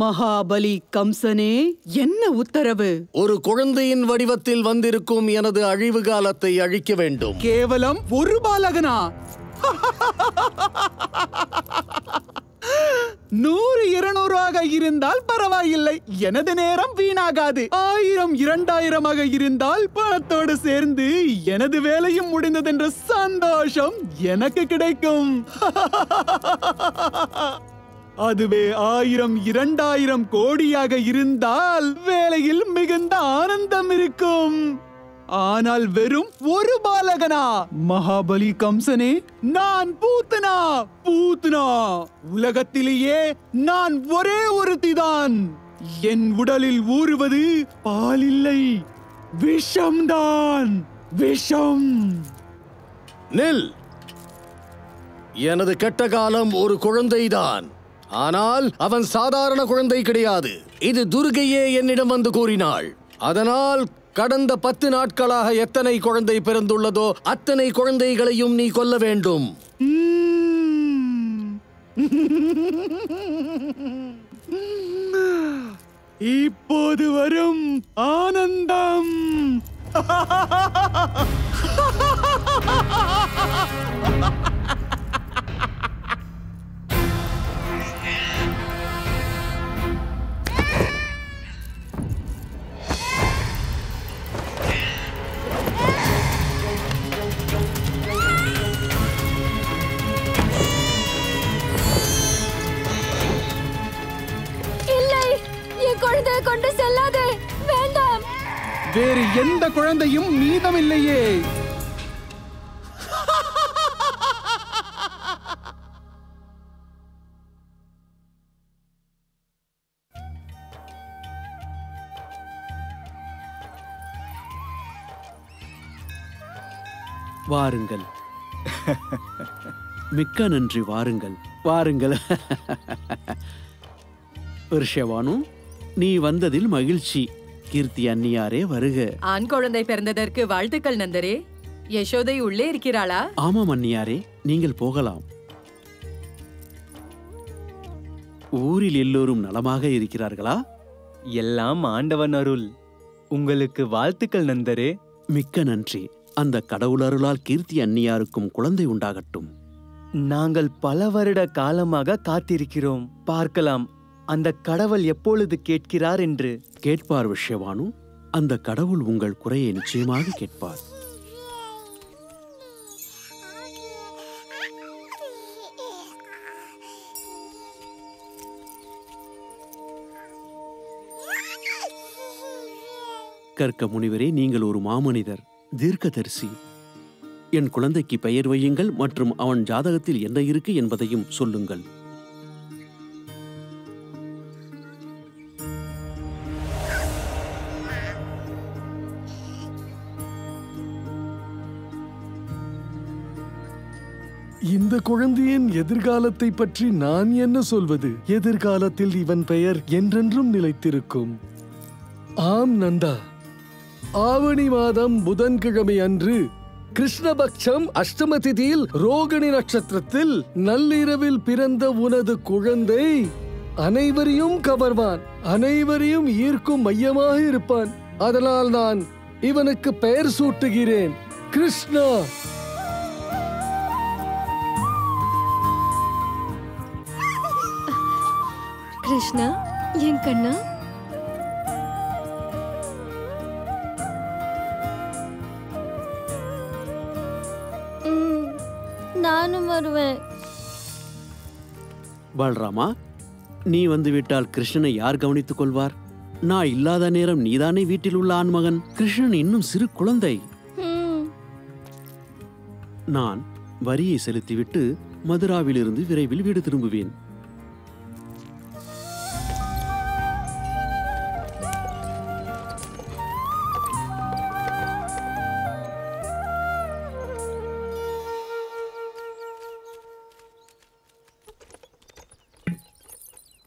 மகாபலி கம்சனே, என்ன உத்தரவு? ஒரு குழந்தையின் வடிவத்தில் வந்திருக்கும் எனது அழிவு காலத்தை அழிக்க வேண்டும். கேவலம் ஒரு பாலகனா? 100-200 இருந்தால் பரவாயில்லை, எனது நேரம் வீணாகாது. 1000-2000 இருந்தால் பணத்தோடு சேர்ந்து எனது வேலையும் முடிந்ததென்ற சந்தோஷம் எனக்கு கிடைக்கும். அதுவே 1000-2000 கோடியாக இருந்தால் வேலையில் மிகுந்த ஆனந்தம் இருக்கும். ஆனால் வெறும் ஒரு பாலகனா? மகாபலி கம்சனே, நான் பூத்தனா. உலகத்திலேயே நான் ஒரே ஒருத்திதான். என் உடலில் ஊறுவது பால் இல்லை, விஷம்தான். விஷம். நில். எனது கெட்ட காலம் ஒரு குழந்தைதான். ஆனால் அவன் சாதாரண குழந்தை கிடையாது. இது துர்கையே என்னிடம் வந்து கூறினாள். அதனால் கடந்த 10 நாட்களாக எத்தனை குழந்தை பிறந்துள்ளதோ அத்தனை குழந்தைகளையும் நீ கொல்ல வேண்டும். இப்போது வரும் ஆனந்தம். குழந்தையை கொண்டு செல்லாதே, வேண்டாம். வேறு எந்த குழந்தையும் மீதமில்லையே. வாருங்கள். மிக்க நன்றி. வாருங்கள் வாருங்கள். ரிஷவானு, நீ வந்ததில் மகிழ்ச்சி. கீர்த்தி அன்னியாரே வருக. ஆண் குழந்தை பிறந்ததற்கு வாழ்த்துக்கள் நந்தரே. யசோதை உள்ளே இருக்கிறாளா? ஆமாம் அன்னியாரே, நீங்கள் போகலாம். ஊரில் எல்லோரும் நலமாக இருக்கிறார்களா? எல்லாம் ஆண்டவன் அருள். உங்களுக்கு வாழ்த்துக்கள் நந்தரே. மிக்க நன்றி. அந்த கடவுள் அருளால் கீர்த்தி அன்னியாருக்கும் குழந்தை உண்டாகட்டும். நாங்கள் பல வருட காலமாக காத்திருக்கிறோம். பார்க்கலாம் அந்த கடவுள் எப்பொழுது கேட்கிறார் என்று. கேட்பார் விஷயவானு. அந்த கடவுள் உங்கள் குறையை நிச்சயமாக கேட்பார். கர்க்க முனிவரே, நீங்கள் ஒரு மாமனிதர், தீர்க்கதரிசி. என் குழந்தைக்கு பெயர் வையுங்கள் மற்றும் அவன் ஜாதகத்தில் என்ன இருக்கு என்பதையும் சொல்லுங்கள். இந்த குழந்தையின் எதிர்காலத்தை பற்றி நான் என்ன சொல்வது? எதிர்காலத்தில் இவன் பெயர் என்றென்றும் நிலைத்திருக்கும். ஆம் நந்தா, ஆவணி மாதம் புதன்கிழமை அன்று கிருஷ்ணபக்ஷம் அஷ்டம திதியில் ரோகிணி நட்சத்திரத்தில் நள்ளிரவில் பிறந்த உனது குழந்தை அனைவரையும் கவர்வான், அனைவரையும் ஈர்க்கும் மையமாக இருப்பான். அதனால் நான் இவனுக்கு பெயர் சூட்டுகிறேன் கிருஷ்ணா. கிருஷ்ணா, என் கண்ணா. நானும் வருவேன். பால்ராமா, நீ வந்துவிட்டால் கிருஷ்ணனை யார் கவனித்துக் கொள்வார்? நான் இல்லாத நேரம் நீதானே வீட்டில் உள்ள ஆண்மகன். கிருஷ்ணன் இன்னும் சிறு குழந்தை. நான் வரியை செலுத்திவிட்டு மதுராவிலிருந்து விரைவில் வீடு திரும்புவேன்.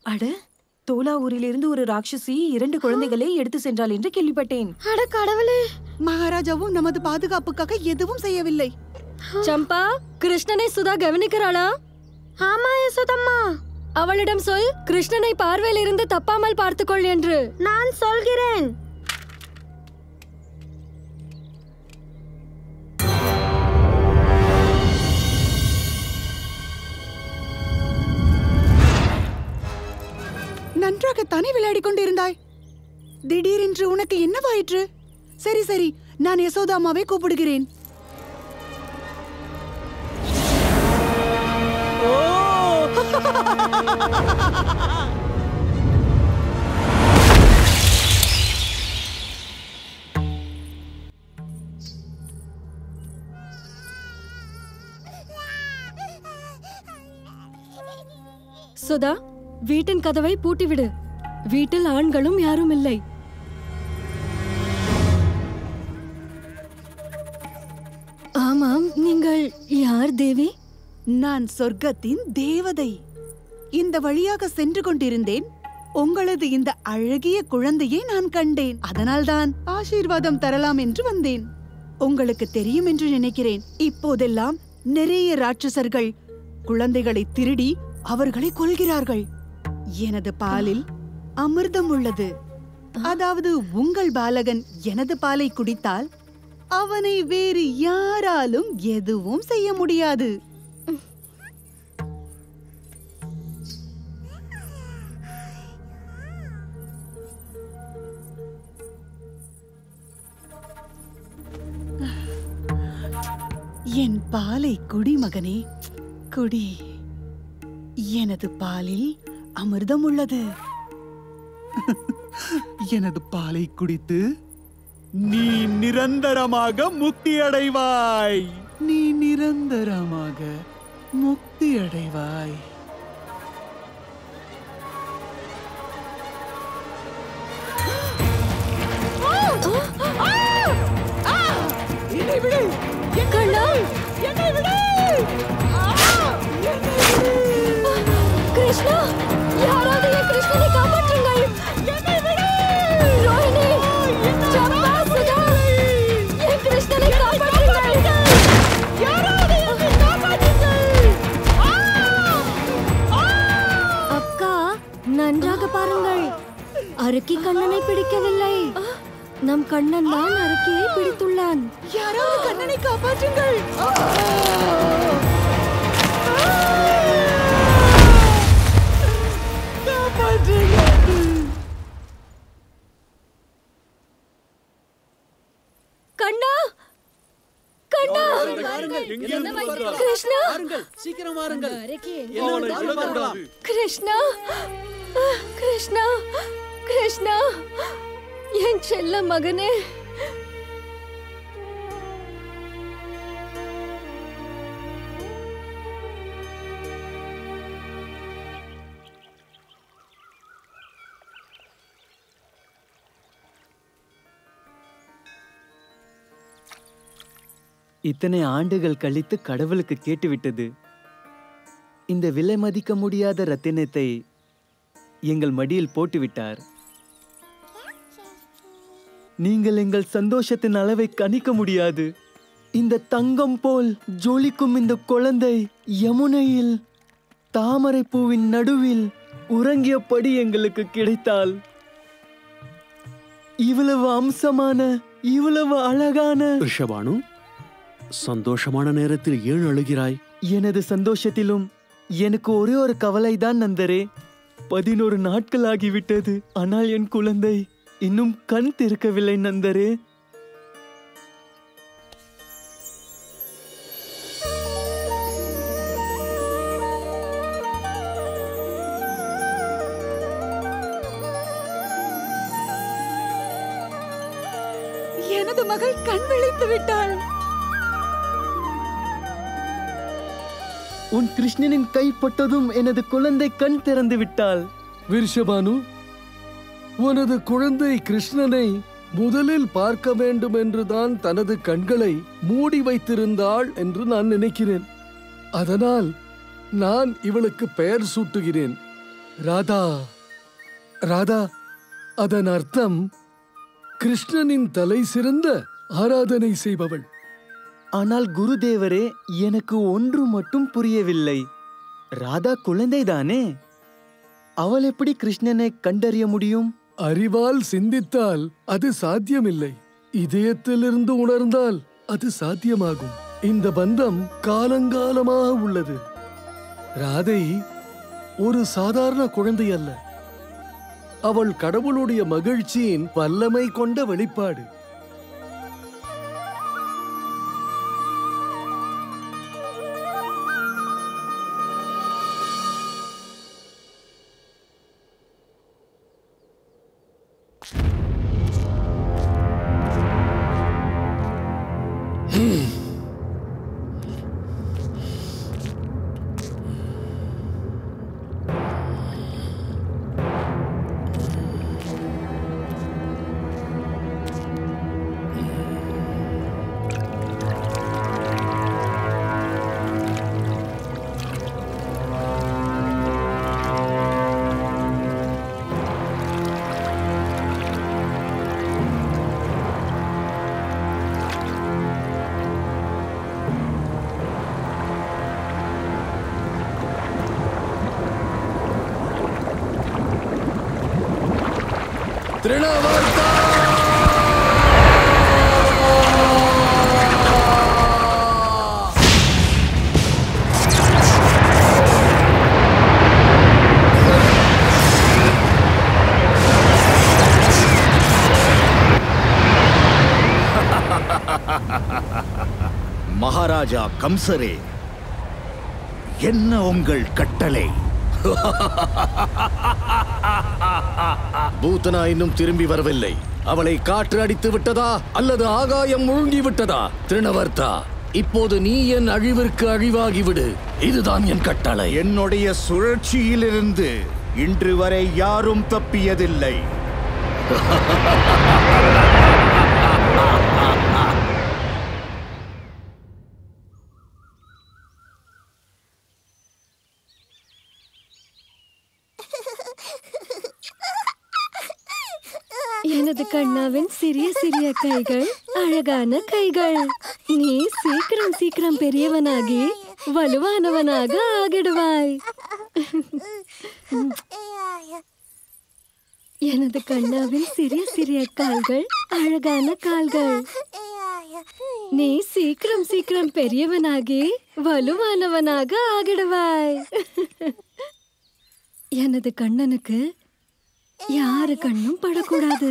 அட, தோலாவூரிலிருந்து ஒரு ராட்சசி 2 குழந்தைகளை எடுத்து சென்றாள் என்று கேள்விப்பட்டேன். அட கடவுளே! மகாராஜாவும் நமது பாதுகாப்புக்காக எதுவும் செய்யவில்லை. சம்பா, கிருஷ்ணனை சுதா கவனிக்கிறாளா? ஆமா யசோதம்மா. அவளிடம் சொல், கிருஷ்ணனை பார்வையில் இருந்து தப்பாமல் பார்த்துக்கொள் என்று. நான் சொல்கிறேன். நன்றாகத்தானே விளையாடிக் கொண்டிருந்தாய். திடீரென்று உனக்கு என்னவாயிற்று? சரி சரி, நான் யசோதாமாவை கூப்பிடுகிறேன். சுதா, வீட்டின் கதவை பூட்டிவிடு. வீட்டில் ஆண்களும் யாரும் இல்லை. ஆமாம், நீங்கள் யார் தேவி? நான் சொர்க்கத்தின் தேவதை. இந்த வழியாக சென்று கொண்டிருந்தேன். உங்களது இந்த அழகிய குழந்தையை நான் கண்டேன். அதனால்தான் ஆசீர்வாதம் தரலாம் என்று வந்தேன். உங்களுக்கு தெரியும் என்று நினைக்கிறேன், இப்போதெல்லாம் நிறைய ராட்சசர்கள் குழந்தைகளை திருடி அவர்களை கொல்கிறார்கள். எனது பாலில் அமிர்தம் உள்ளது. அதாவது உங்கள் பாலகன் எனது பாலை குடித்தால் அவனை வேறு யாராலும் எதுவும் செய்ய முடியாது. என் பாலை குடி மகனே, குடி. எனது பாலில் அமிர்தம் உள்ளது. எனது பாலை குடித்து நீ நிரந்தரமாக முக்தி அடைவாய். நீ நிரந்தரமாக முக்தி அடைவாய். என்னை விடு! கண்ணா! என்னை விடு! கிருஷ்ணா, யாராவது என் கிருஷ்ணனை காப்பாற்றுங்கள்! என்னை விடு! ரோஹிணி! சம்பா, சுதா! என் கிருஷ்ணனை காப்பாற்றுங்கள்! யாராவது என்னை காப்பாற்றுங்கள்! அக்கா, நன்றாக பாருங்கள். அரக்கி கண்ணனை பிடிக்கவில்லை. நம் கண்ணன் தான் அரக்கியை பிடித்துள்ளான். யாராவது கண்ணனை காப்பாற்றுங்கள்! கண்ணா! கண்ணா! கிருஷ்ணா! சீக்கிரம் வாருங்கள். கிருஷ்ணா! கிருஷ்ணா! கிருஷ்ணா! என் செல்ல மகனே! இத்தனை ஆண்டுகள் கழித்து கடவுளுக்கு கேட்டுவிட்டது. இந்த விலை மதிக்க முடியாத ரத்தினத்தை எங்கள் மடியில் போட்டுவிட்டார். நீங்கள் எங்கள் சந்தோஷத்தின் அளவை கணிக்க முடியாது. இந்த தங்கம் போல் ஜொலிக்கும் இந்த குழந்தை யமுனையில் தாமரை பூவின் நடுவில் உறங்கியபடி எங்களுக்கு கிடைத்தால், இவ்வளவு அம்சமான, இவ்வளவு அழகான ரிஷபானு, சந்தோஷமான நேரத்தில் ஏன் அழுகிறாய்? எனது சந்தோஷத்திலும் எனக்கு ஒரே ஒரு கவலைதான் நந்தரே. 11 நாட்கள் ஆகிவிட்டது. ஆனால் என் குழந்தை இன்னும் கண் திறக்கவில்லை நந்தரே. எனது மகள் கண் விழித்து விட்டாள். உன் கிருஷ்ணனின் கைப்பட்டதும் எனது குழந்தை கண் திறந்து விட்டாள். விருஷபானு, உனது குழந்தை கிருஷ்ணனை முதலில் பார்க்க வேண்டும் என்றுதான் தனது கண்களை மூடி வைத்திருந்தாள் என்று நான் நினைக்கிறேன். அதனால் நான் இவளுக்கு பெயர் சூட்டுகிறேன். ராதா ராதா அதன் அர்த்தம் கிருஷ்ணனின் தலை சிறந்த ஆராதனை செய்பவள். ஆனால் குருதேவரே, எனக்கு ஒன்று மட்டும் புரியவில்லை. ராதா குழந்தைதானே, அவள் எப்படி கிருஷ்ணனை கண்டறிய முடியும்? அறிவால் சிந்தித்தால் அது சாத்தியமில்லை, இதயத்திலிருந்து உணர்ந்தால் அது சாத்தியமாகும். இந்த பந்தம் காலங்காலமாக உள்ளது. ராதை ஒரு சாதாரண குழந்தை அல்ல, அவள் கடவுளுடைய மகிழ்ச்சியின் வல்லமை கொண்ட வெளிப்பாடு. மகாராஜா கம்சரே, என்ன உங்கள் கட்டளை? பூத்தனா இன்னும் திரும்பி வரவில்லை. அவளை காற்று அடித்து விட்டதா அல்லது ஆகாயம் முழுங்கி விட்டதா? திருணவர்த்தா, இப்போது நீ என் அழிவிற்கு அழிவாகிவிடு. இதுதான் என் கட்டளை. என்னுடைய சுழற்சியிலிருந்து இன்று வரை யாரும் தப்பியதில்லை. எனது கண்ணாவின் சிறிய சிறிய கைகள், அழகான கைகள். நீ சீக்கிரம் சீக்கிரம் பெரியவனாகி வலுவானவனாக ஆகிடுவாய். எனது கண்ணாவின் சிறிய சிறிய கால்கள், அழகான கால்கள். நீ சீக்கிரம் சீக்கிரம் பெரியவனாகி வலுவானவனாக ஆகிடுவாய். எனது கண்ணனுக்கு யாரு கண்ணும் படக்கூடாது.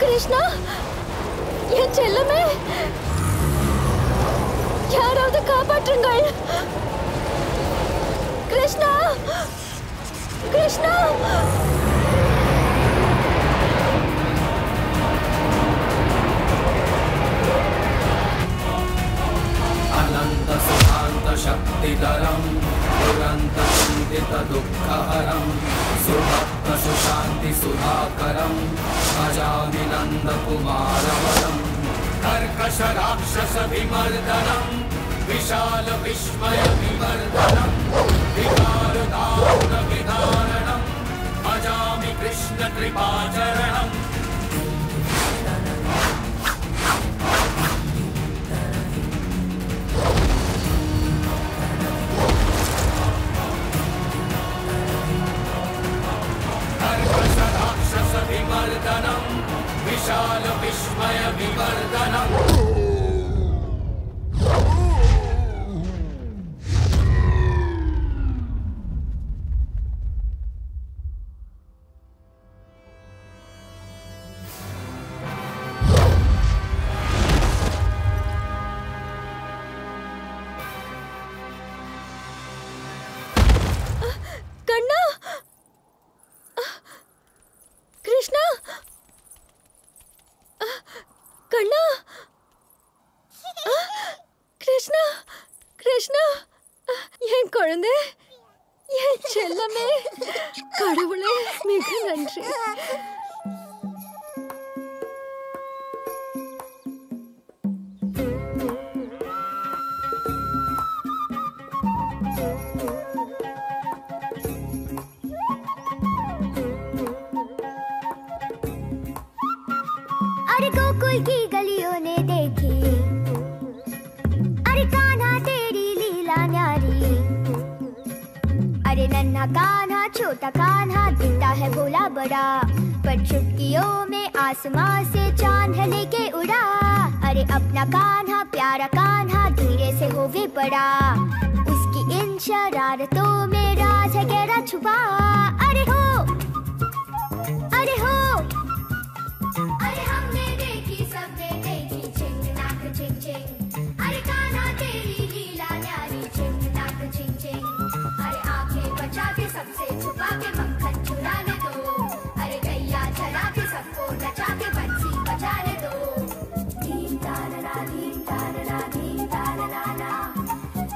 கிருஷ்ணா, என் செல்லமே, யாராவது காப்பாற்றுங்கள். கிருஷ்ணா, கிருஷ்ணா. अनंत सुखांत शक्तिधरं दुरंत चिंतित दुःखहरं सुभक्त सुशांति सुधाकरं भजामि नंदकुमारवरं कर्कश राक्षस विमर्दनं विशाल विस्मय विवर्धनं विकार दारुण विधारणं भजामि कृष्ण कृपाचरणं. विमर्दनं विशाल विस्मय विवर्धनं. செல்லமே, கடவுளே மிக நன்றி. अरे गोकुल की गलियों ने देखी, अरे कान्हा तेरी लीला न्यारी, अरे नन्हा कान्हा छोटा कान्हा दिखता है भोला बड़ा, पर चुटकियों में आसमां से चांद है लेके उड़ा। अरे अपना कान्हा प्यारा कान्हा धीरे से होवे पड़ा, उसकी इन शरारतों में राज है गहरा छुपा। अरे हो, अरे हो, अरे हमने देखी सबने देखी चिंग नाक चिंग चिंग, अरे कान्हा तेरी लीला न्यारी चिंग नाक चिंग चिंग। अरे आंखें बचा के सबसे छुपा के मक्खन चुराने दो, अरे गैया चरा के सबको नचा के बंसी बजाने दो। धीम तारा धीम तारा धीम तारा ना,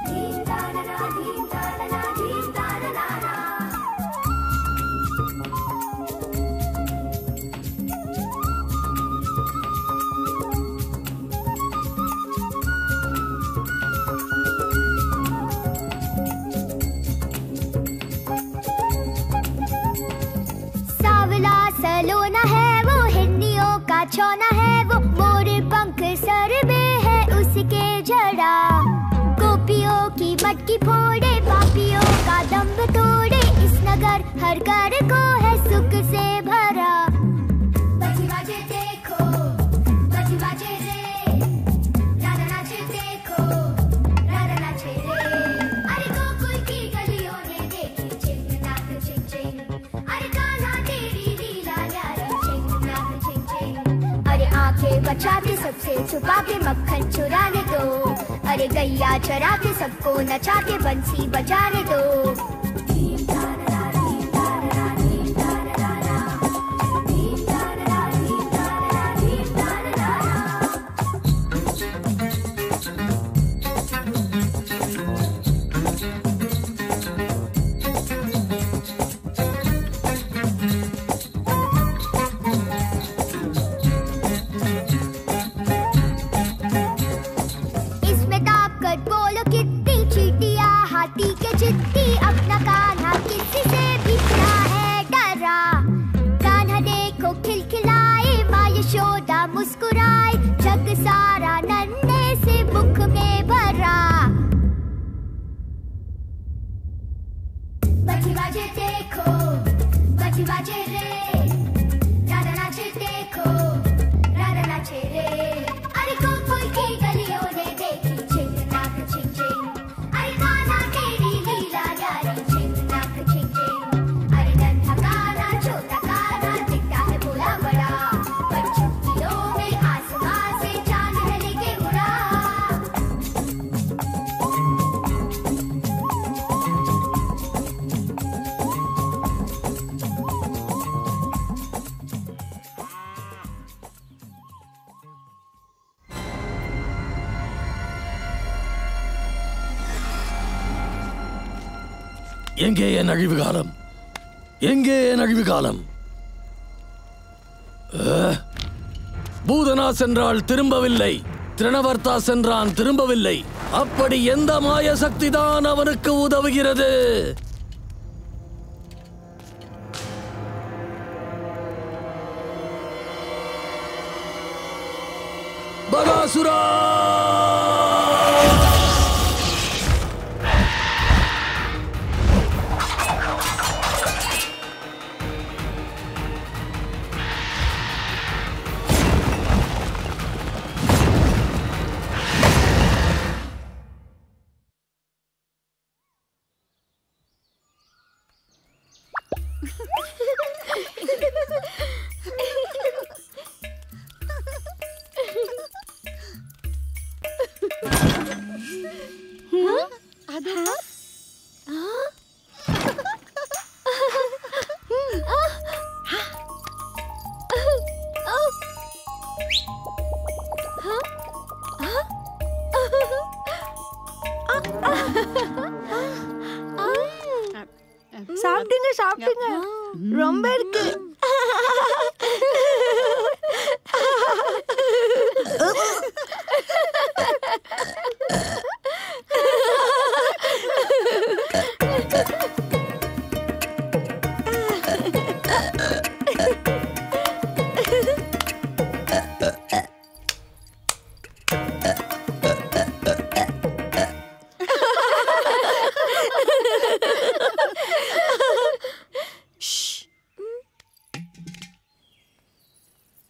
धीम तारा धीम तारा धीम तारा ना। सावला सलोना है वो, हिरनियों का चौना है वो, मोर पंख सर में है उसके जड़ा। गोपियों की मटकी फोड़े, पापियों का दम्भ तोड़े, इस नगर हर घर को है सुख से भरा। बजी बाजे देखो, बजी बाजे रे, राधा नाचे देखो, राधा नाचे रे। अरे गोकुल की गलियों ने देखी चिंग नाक चिंग चिंग, अरे कान्हा तेरी लीला न्यारी चिंग नाक चिंग चिंग। अरे आंखें बचा के सबसे छुपा के मक्खन चुराने दो, अरे गैया चरा के सबको नचा के बंसी बजाने दो। धीम तारा धीम तारा धीम तारा ना, धीम तारा धीम तारा धीम तारा ना। इसमें ताकत बोलो कितनी, चीटिया हाथी के चित्ती, अपना कान्हा किसी से भी क्या है डरा। कान्हा देखो खिलखिलाए, माँ यशोदा मुस्कुराए, जग सारा नन्हे से मुख में भरा। बजी बाजे देखो, बजी बाजे रे, राधा नाचे देखो, राधा नाचे रे। अरे गोकुल की गलियों ने देखी चिंग नाक चिंग चिंग, अरे कान्हा तेरी लीला न्यारी चिंग नाक चिंग चिंग। अरे नन्हा कान्हा छोटा कान्हा दिखता है भोला बड़ा, पर चुटकियों में आसमां से चांद है लेके उड़ा। எங்கே என் அழிவு காலம்? எங்கே என் அழிவு காலம்? பூதனா சென்றால் திரும்பவில்லை, திரணவர்த்தா சென்றான் திரும்பவில்லை. அப்படி எந்த மாய சக்தி தான் அவனுக்கு உதவுகிறது? பகாசுரா!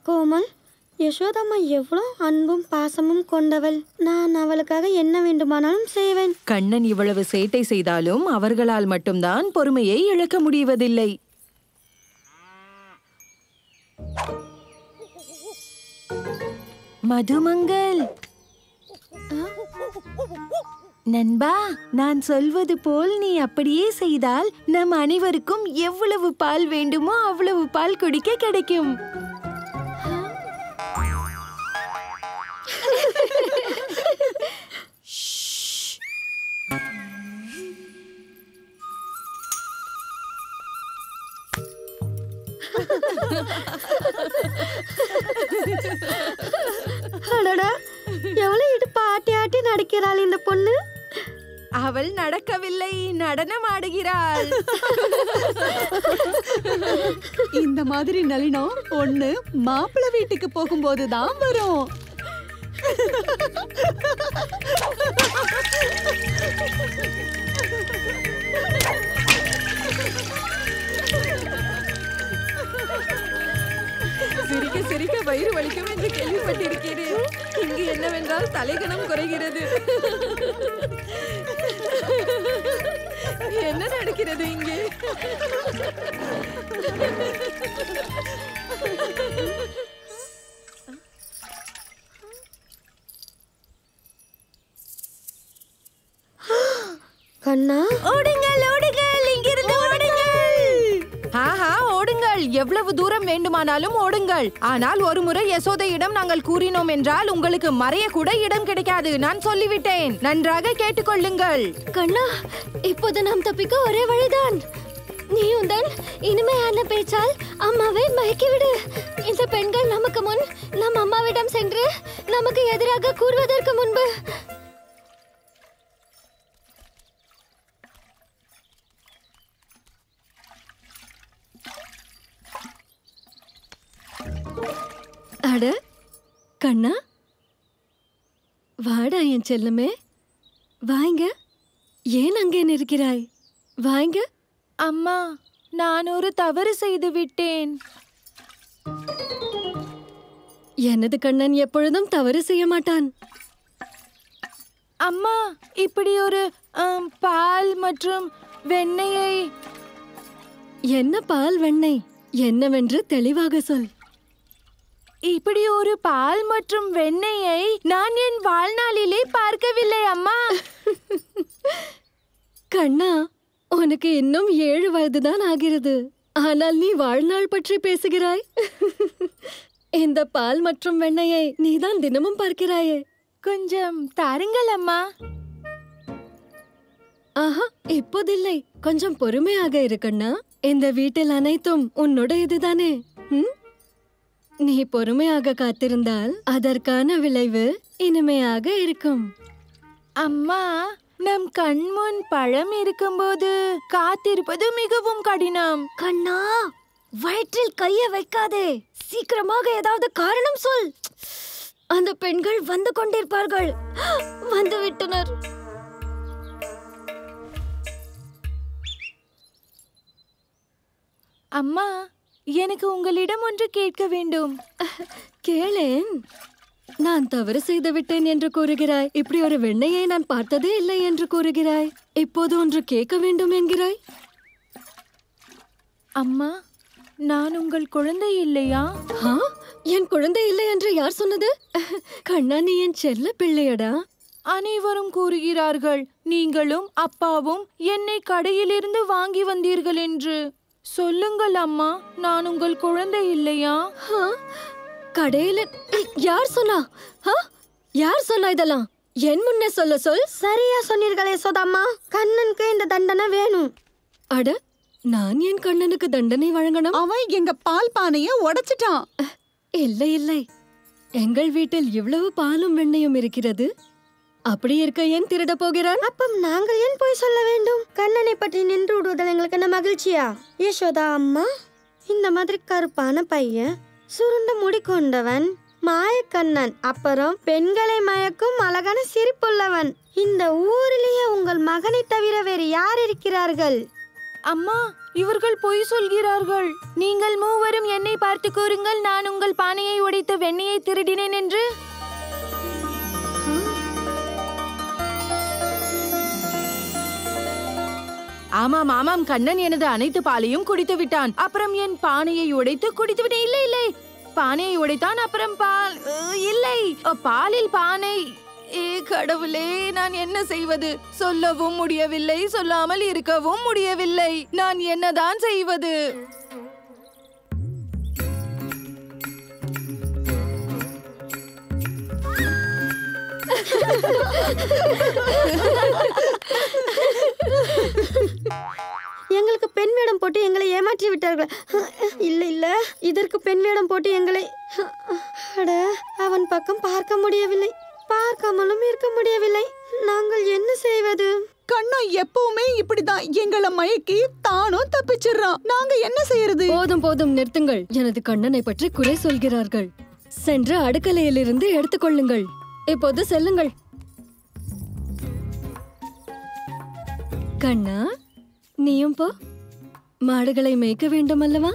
கோமல், யசோதம்மா எவ்வளோ அன்பும் பாசமும் கொண்டவள். நான் அவளுக்காக என்ன வேண்டுமானாலும் செய்வேன். கண்ணன் இவ்வளவு சேட்டை செய்தாலும் அவர்களால் மட்டும்தான் பொறுமையை இழக்க முடிவதில்லை. மதுமங்கள், நண்பா, நான் சொல்வது போல் நீ அப்படியே செய்தால் நம் அனைவருக்கும் எவ்வளவு பால் வேண்டுமோ அவ்வளவு பால் குடிக்க கிடைக்கும். எவ்வளவு இடுப்பு ஆட்டி ஆட்டி நடக்கிறாள் இந்த பொண்ணு. அவள் நடக்கவில்லை, நடனம் ஆடுகிறாள். இந்த மாதிரி நளினம் ஒண்ணு மாப்பிள்ளை வீட்டுக்கு போகும்போதுதான் வரும். சிரிக்க சிரிக்க வயிறு வலிக்கும் என்று கேள்விப்பட்டிருக்கிறேன். இங்கு என்னவென்றால் தலைகணம் குறைகிறது. என்ன நடக்கிறது இங்கே? கண்ணா, ஓடுங்கள் ஓடுங்கள், இங்கிருந்து ஓடுங்கள். ஆஹா, ஓடுங்கள், எவ்வளவு தூரம் வேண்டுமானாலும் ஓடுங்கள். ஆனால் ஒரு முறை யசோதையிடம் நாங்கள் கூறினோம் என்றால் உங்களுக்கு மறைய கூட இடம் கிடைக்காது. நான் சொல்லிவிட்டேன், நன்றாக கேட்டுக்கொள்ளுங்கள். கண்ணா, இப்போது நாம் தப்பிக்க ஒரே வழிதான். நீ உந்தன் இனிமையான பேச்சால் அம்மாவை மயக்கிவிடு. இந்த பெண்கள் நமக்கு முன் நம் அம்மாவிடம் சென்று நமக்கு எதிராக கூறுவதற்கு முன்பு அட கண்ணா, வாடா என் செல்லமே, வாங்க. ஏன் அங்கே நிற்கிறாய்? வாங்க. அம்மா, நான் ஒரு தவறு செய்து விட்டேன். எனது கண்ணன் எப்பொழுதும் தவறு செய்ய மாட்டான். அம்மா, இப்படி ஒரு பால் மற்றும் வெண்ணெயை. என்ன பால் வெண்ணெய் என்னவென்று தெளிவாக சொல். இப்படி ஒரு பால் மற்றும் வெண்ணெயை நான் என் வாழ்நாளிலே பார்க்கவில்லை அம்மா. கண்ணா, உனக்கு இன்னும் 7 வயதுதான் ஆகிறது. ஆனால் நீ வாழ்நாள் பற்றி பேசுகிறாய். இந்த பால் மற்றும் வெண்ணெயை நீதான் தினமும் பார்க்கிறாயே. கொஞ்சம் தாருங்கள் அம்மா. ஆஹா, இப்போதில்லை. கொஞ்சம் பொறுமையாக இரு கண்ணா. இந்த வீட்டில் அனைத்தும் உன்னுடையதுதானே? நீ பொறுமையாக காத்திருந்தால் அதற்கான விளைவு இனிமையாக இருக்கும். அம்மா, நம் கண்முன் பழம் இருக்கும்போது காத்திருப்பது மிகவும் கடினம். கண்ணா, வயிற்றில் கையை வைக்காதே. சீக்கிரமாக ஏதாவது காரணம் சொல். அந்த பெண்கள் வந்து கொண்டிருப்பார்கள். வந்து விட்டனர். அம்மா, எனக்கு உங்களிடம் ஒன்று கேட்க வேண்டும். கேளேன். நான் தவறு செய்து விட்டேன் என்று கூறுகிறாய். இப்படி ஒரு வெண்ணெயை நான் பார்த்ததே இல்லை என்று கூறுகிறாய். இப்போது ஒன்று கேட்க வேண்டும் என்கிறாய். அம்மா, நான் உங்கள் குழந்தை இல்லையா? என் குழந்தை இல்லை என்று யார் சொன்னது? கண்ணா, நீ என் செல்ல பிள்ளையடா. அனைவரும் கூறுகிறார்கள் நீங்களும் அப்பாவும் என்னை கடையிலிருந்து வாங்கி வந்தீர்கள் என்று. சொல்லுங்கள் அம்மா, நான் உங்கள் குழந்தை இல்லையா? கடையில யார் சொன்னா? யார் சொன்னா இதெல்லாம்? என் முன்னே சொல்ல சொல். சரியா சொன்னீர்களே யசோதம்மா. கண்ணனுக்கு இந்த தண்டனை வேணும். அட, நான் என் கண்ணனுக்கு தண்டனை வழங்கணும்? அவன் எங்க பால் பானைய உடைச்சிட்டான். இல்லை இல்லை, எங்கள் வீட்டில் இவ்வளவு பாலும் வெண்ணையும் இருக்கிறது. அப்படி இருக்க ஏன் திருட போகிறான்? அப்பம் நாங்கள் ஏன் போய் சொல்ல வேண்டும்? கண்ணனை பற்றி நின்று விடுவதில் எங்களுக்கு என்ன மகிழ்ச்சியா? யசோதா அம்மா, இந்த மாதிரி கருப்பான பையன், சுருண்ட முடி கொண்டவன், மாயக்கண்ணன், அப்புறம் பெண்களை மயக்கும் அழகான சிரிப்புள்ளவன். இந்த ஊரிலேயே உங்கள் மகனை தவிர வேறு யார் இருக்கிறார்கள்? அம்மா, இவர்கள் பொய் சொல்கிறார்கள். நீங்கள் மூவரும் என்னை பார்த்து கூறுங்கள், நான் உங்கள் பானையை உடைத்து வெண்ணெயை திருடினேன் என்று. ஆமாம் ஆமாம், கண்ணன் எனது அனைத்து பாலையும் குடித்து விட்டான். அப்புறம் என் பானையை உடைத்து குடித்து விட்டேன். இல்லை இல்லை, பானையை உடைத்தான், அப்புறம் பால் இல்லை, பாலில் பானை. கடவுளே, நான் என்ன செய்வது? சொல்லவும் முடியவில்லை, சொல்லாமல் இருக்கவும் முடியவில்லை. நான் என்னதான் செய்வது? எங்களுக்கு பெண் வேடம் போட்டு எங்களை ஏமாற்றி விட்டார்கள். இல்ல இல்ல, இதற்கு பெண் வேடம் போட்டு எங்களை அவன் பக்கம் பார்க்க முடியவில்லை, பார்க்காமலும் இருக்க முடியவில்லை. நாங்கள் என்ன செய்வது? கண்ணா எப்பவுமே இப்படிதான் எங்களை மயக்கி தானும் தப்பிச்சிடுறான். நாங்க என்ன செய்யறது? போதும் போதும், நிறுத்துங்கள். எனது கண்ணனை பற்றி குறை சொல்கிறார்கள். சென்று அடுக்கலையிலிருந்து எடுத்துக்கொள்ளுங்கள். இப்போது செல்லுங்கள். கண்ணா, நீயும் போ. மாடுகளை மேய்க்க வேண்டும் அல்லவா?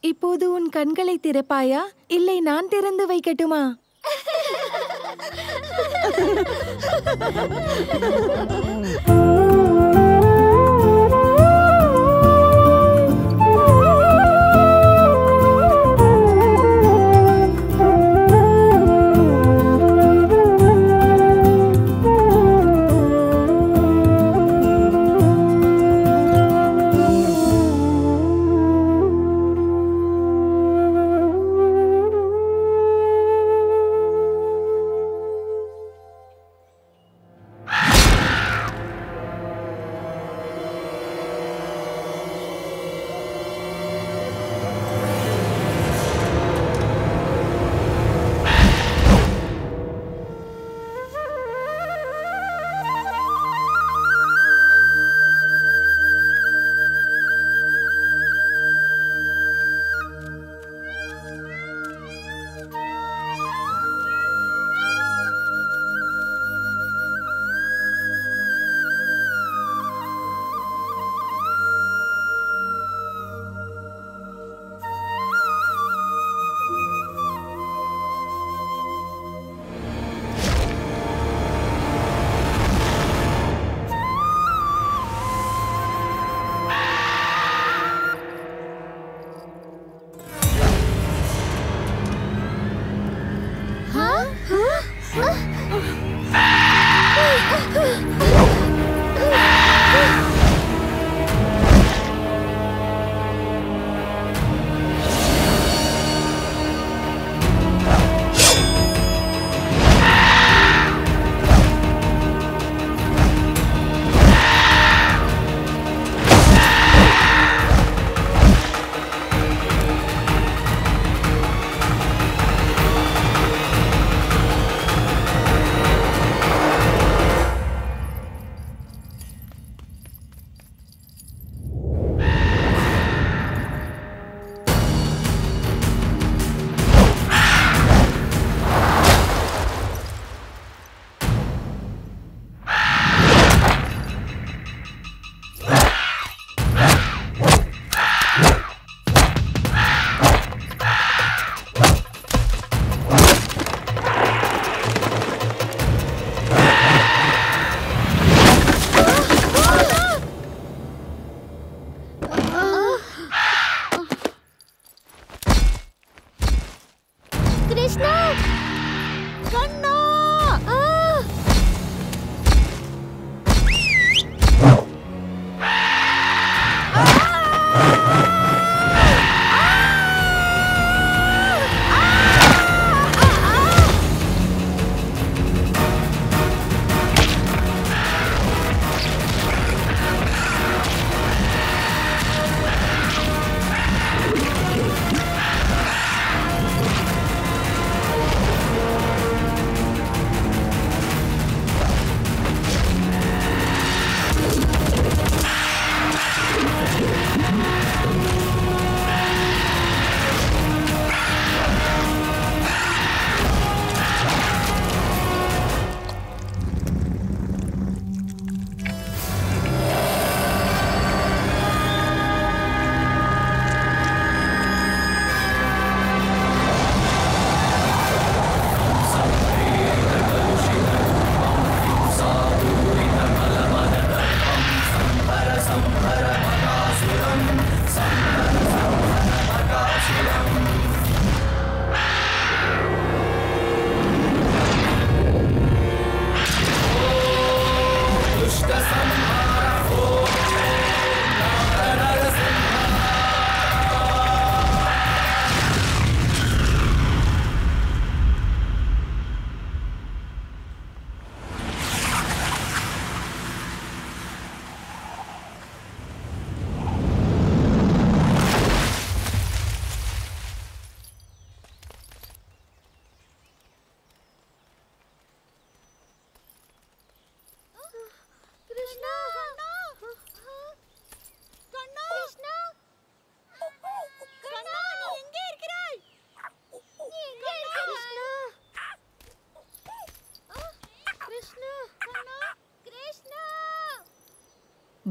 இப்போது உன் கண்களை திறப்பாயா, இல்லை நான் திறந்து வைக்கட்டுமா?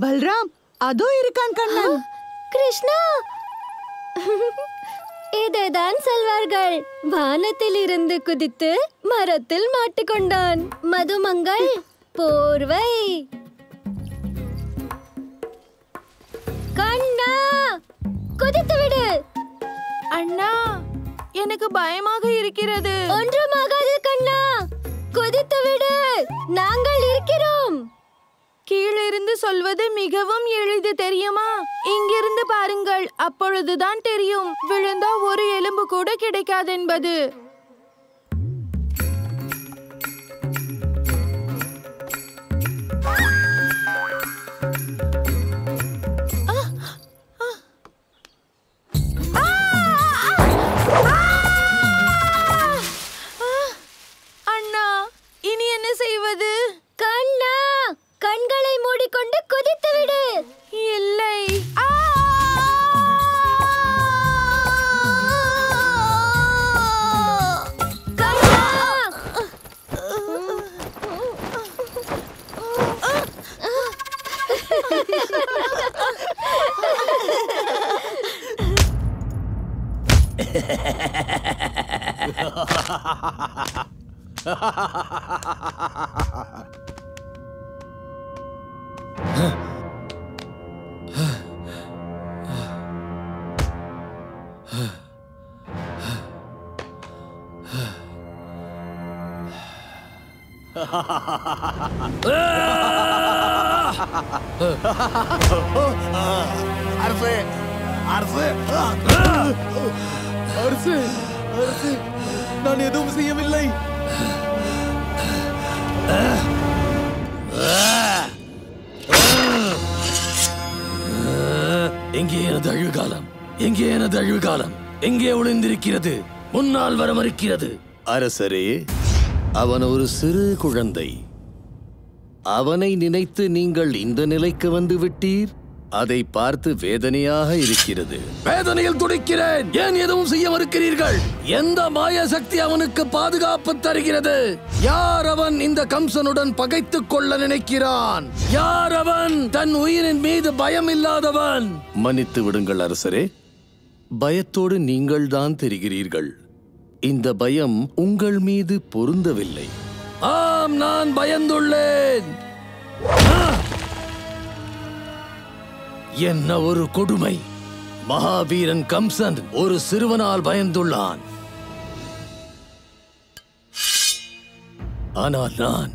பல்ராம், அதோ இருக்கான் கண்ணன். கிருஷ்ணா, இதைதான் சொல்வார்கள். வானத்தில் இருந்து குதித்து மரத்தில் மாட்டிக்கொண்டான். மதுமங்கள் போர்வை. கண்ணா, குதித்து விடு. அண்ணா, எனக்கு பயமாக இருக்கிறது. ஒன்றுமாகாது கண்ணா, குதித்து விடு, நாங்கள் இருக்கிறோம். கீழிருந்து சொல்வது மிகவும் எளிது தெரியுமா? இங்கிருந்து பாருங்கள், அப்பொழுதுதான் தெரியும் விழுந்தா ஒரு எலும்பு கூட கிடைக்காதென்பது. அண்ணா, இனி என்ன செய்வது? கண்ணா, கண்களை மூடிக்கொண்டு குதித்து விடு. இல்லை. அரசே, அரசே, அரசே, அரசே, நான் எதுவும் செய்யவில்லை. எங்கே எனது அழிவுகாலம்? எங்கே எனது அழிவுகாலம்? எங்கே ஒளிந்திருக்கிறது? முன்னால் வர மறுக்கிறது. அரசரே, அவன் ஒரு சிறு குழந்தை. அவனை நினைத்து நீங்கள் இந்த நிலைக்கு வந்து விட்டீர். அதை பார்த்து வேதனையாக இருக்கிறது. வேதனையில் துடிக்கிறேன். ஏன் எதுவும் செய்ய மறுக்கிறீர்கள்? எந்த மாய சக்தி அவனுக்கு பாதுகாப்பு தருகிறது? யார் அவன் இந்த கம்சனுடன் பகைத்துக் கொள்ள நினைக்கிறான்? யார் அவன் தன் உயிரின் மீது பயம் இல்லாதவன்? மன்னித்து விடுங்கள் அரசரே, பயத்தோடு நீங்கள் தான் தெரிகிறீர்கள். இந்த பயம் உங்கள் மீது பொருந்தவில்லை. ஆம், நான் பயந்துள்ளேன். என்ன ஒரு கொடுமை! மகாவீரன் கம்சன் ஒரு சிறுவனால் பயந்துள்ளான். ஆனால்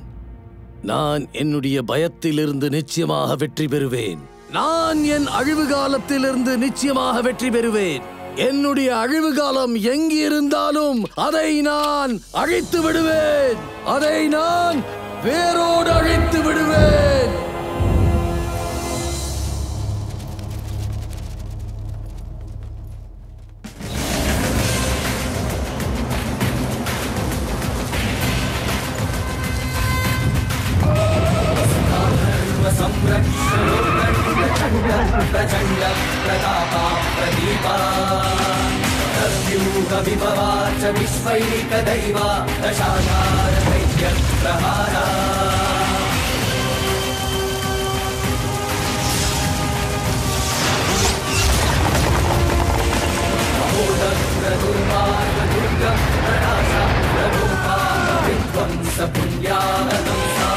நான் என்னுடைய பயத்திலிருந்து நிச்சயமாக வெற்றி பெறுவேன். நான் என் அழிவு காலத்திலிருந்து நிச்சயமாக வெற்றி பெறுவேன். என்னுடைய அழிவு காலம் எங்கிருந்தாலும் அதை நான் அழித்து விடுவேன். அதை நான் வேரோடு அழித்து விடுவேன். प्रचंड प्रतापा प्रदीपा तद्व्यूह विभवा च विश्वैक दैवा दशाधार दैत्य प्रहारा महोदग्र दुर्मार्ग दुर्गम प्रणाशा प्ररूपा विध्वंस पुण्यानंसा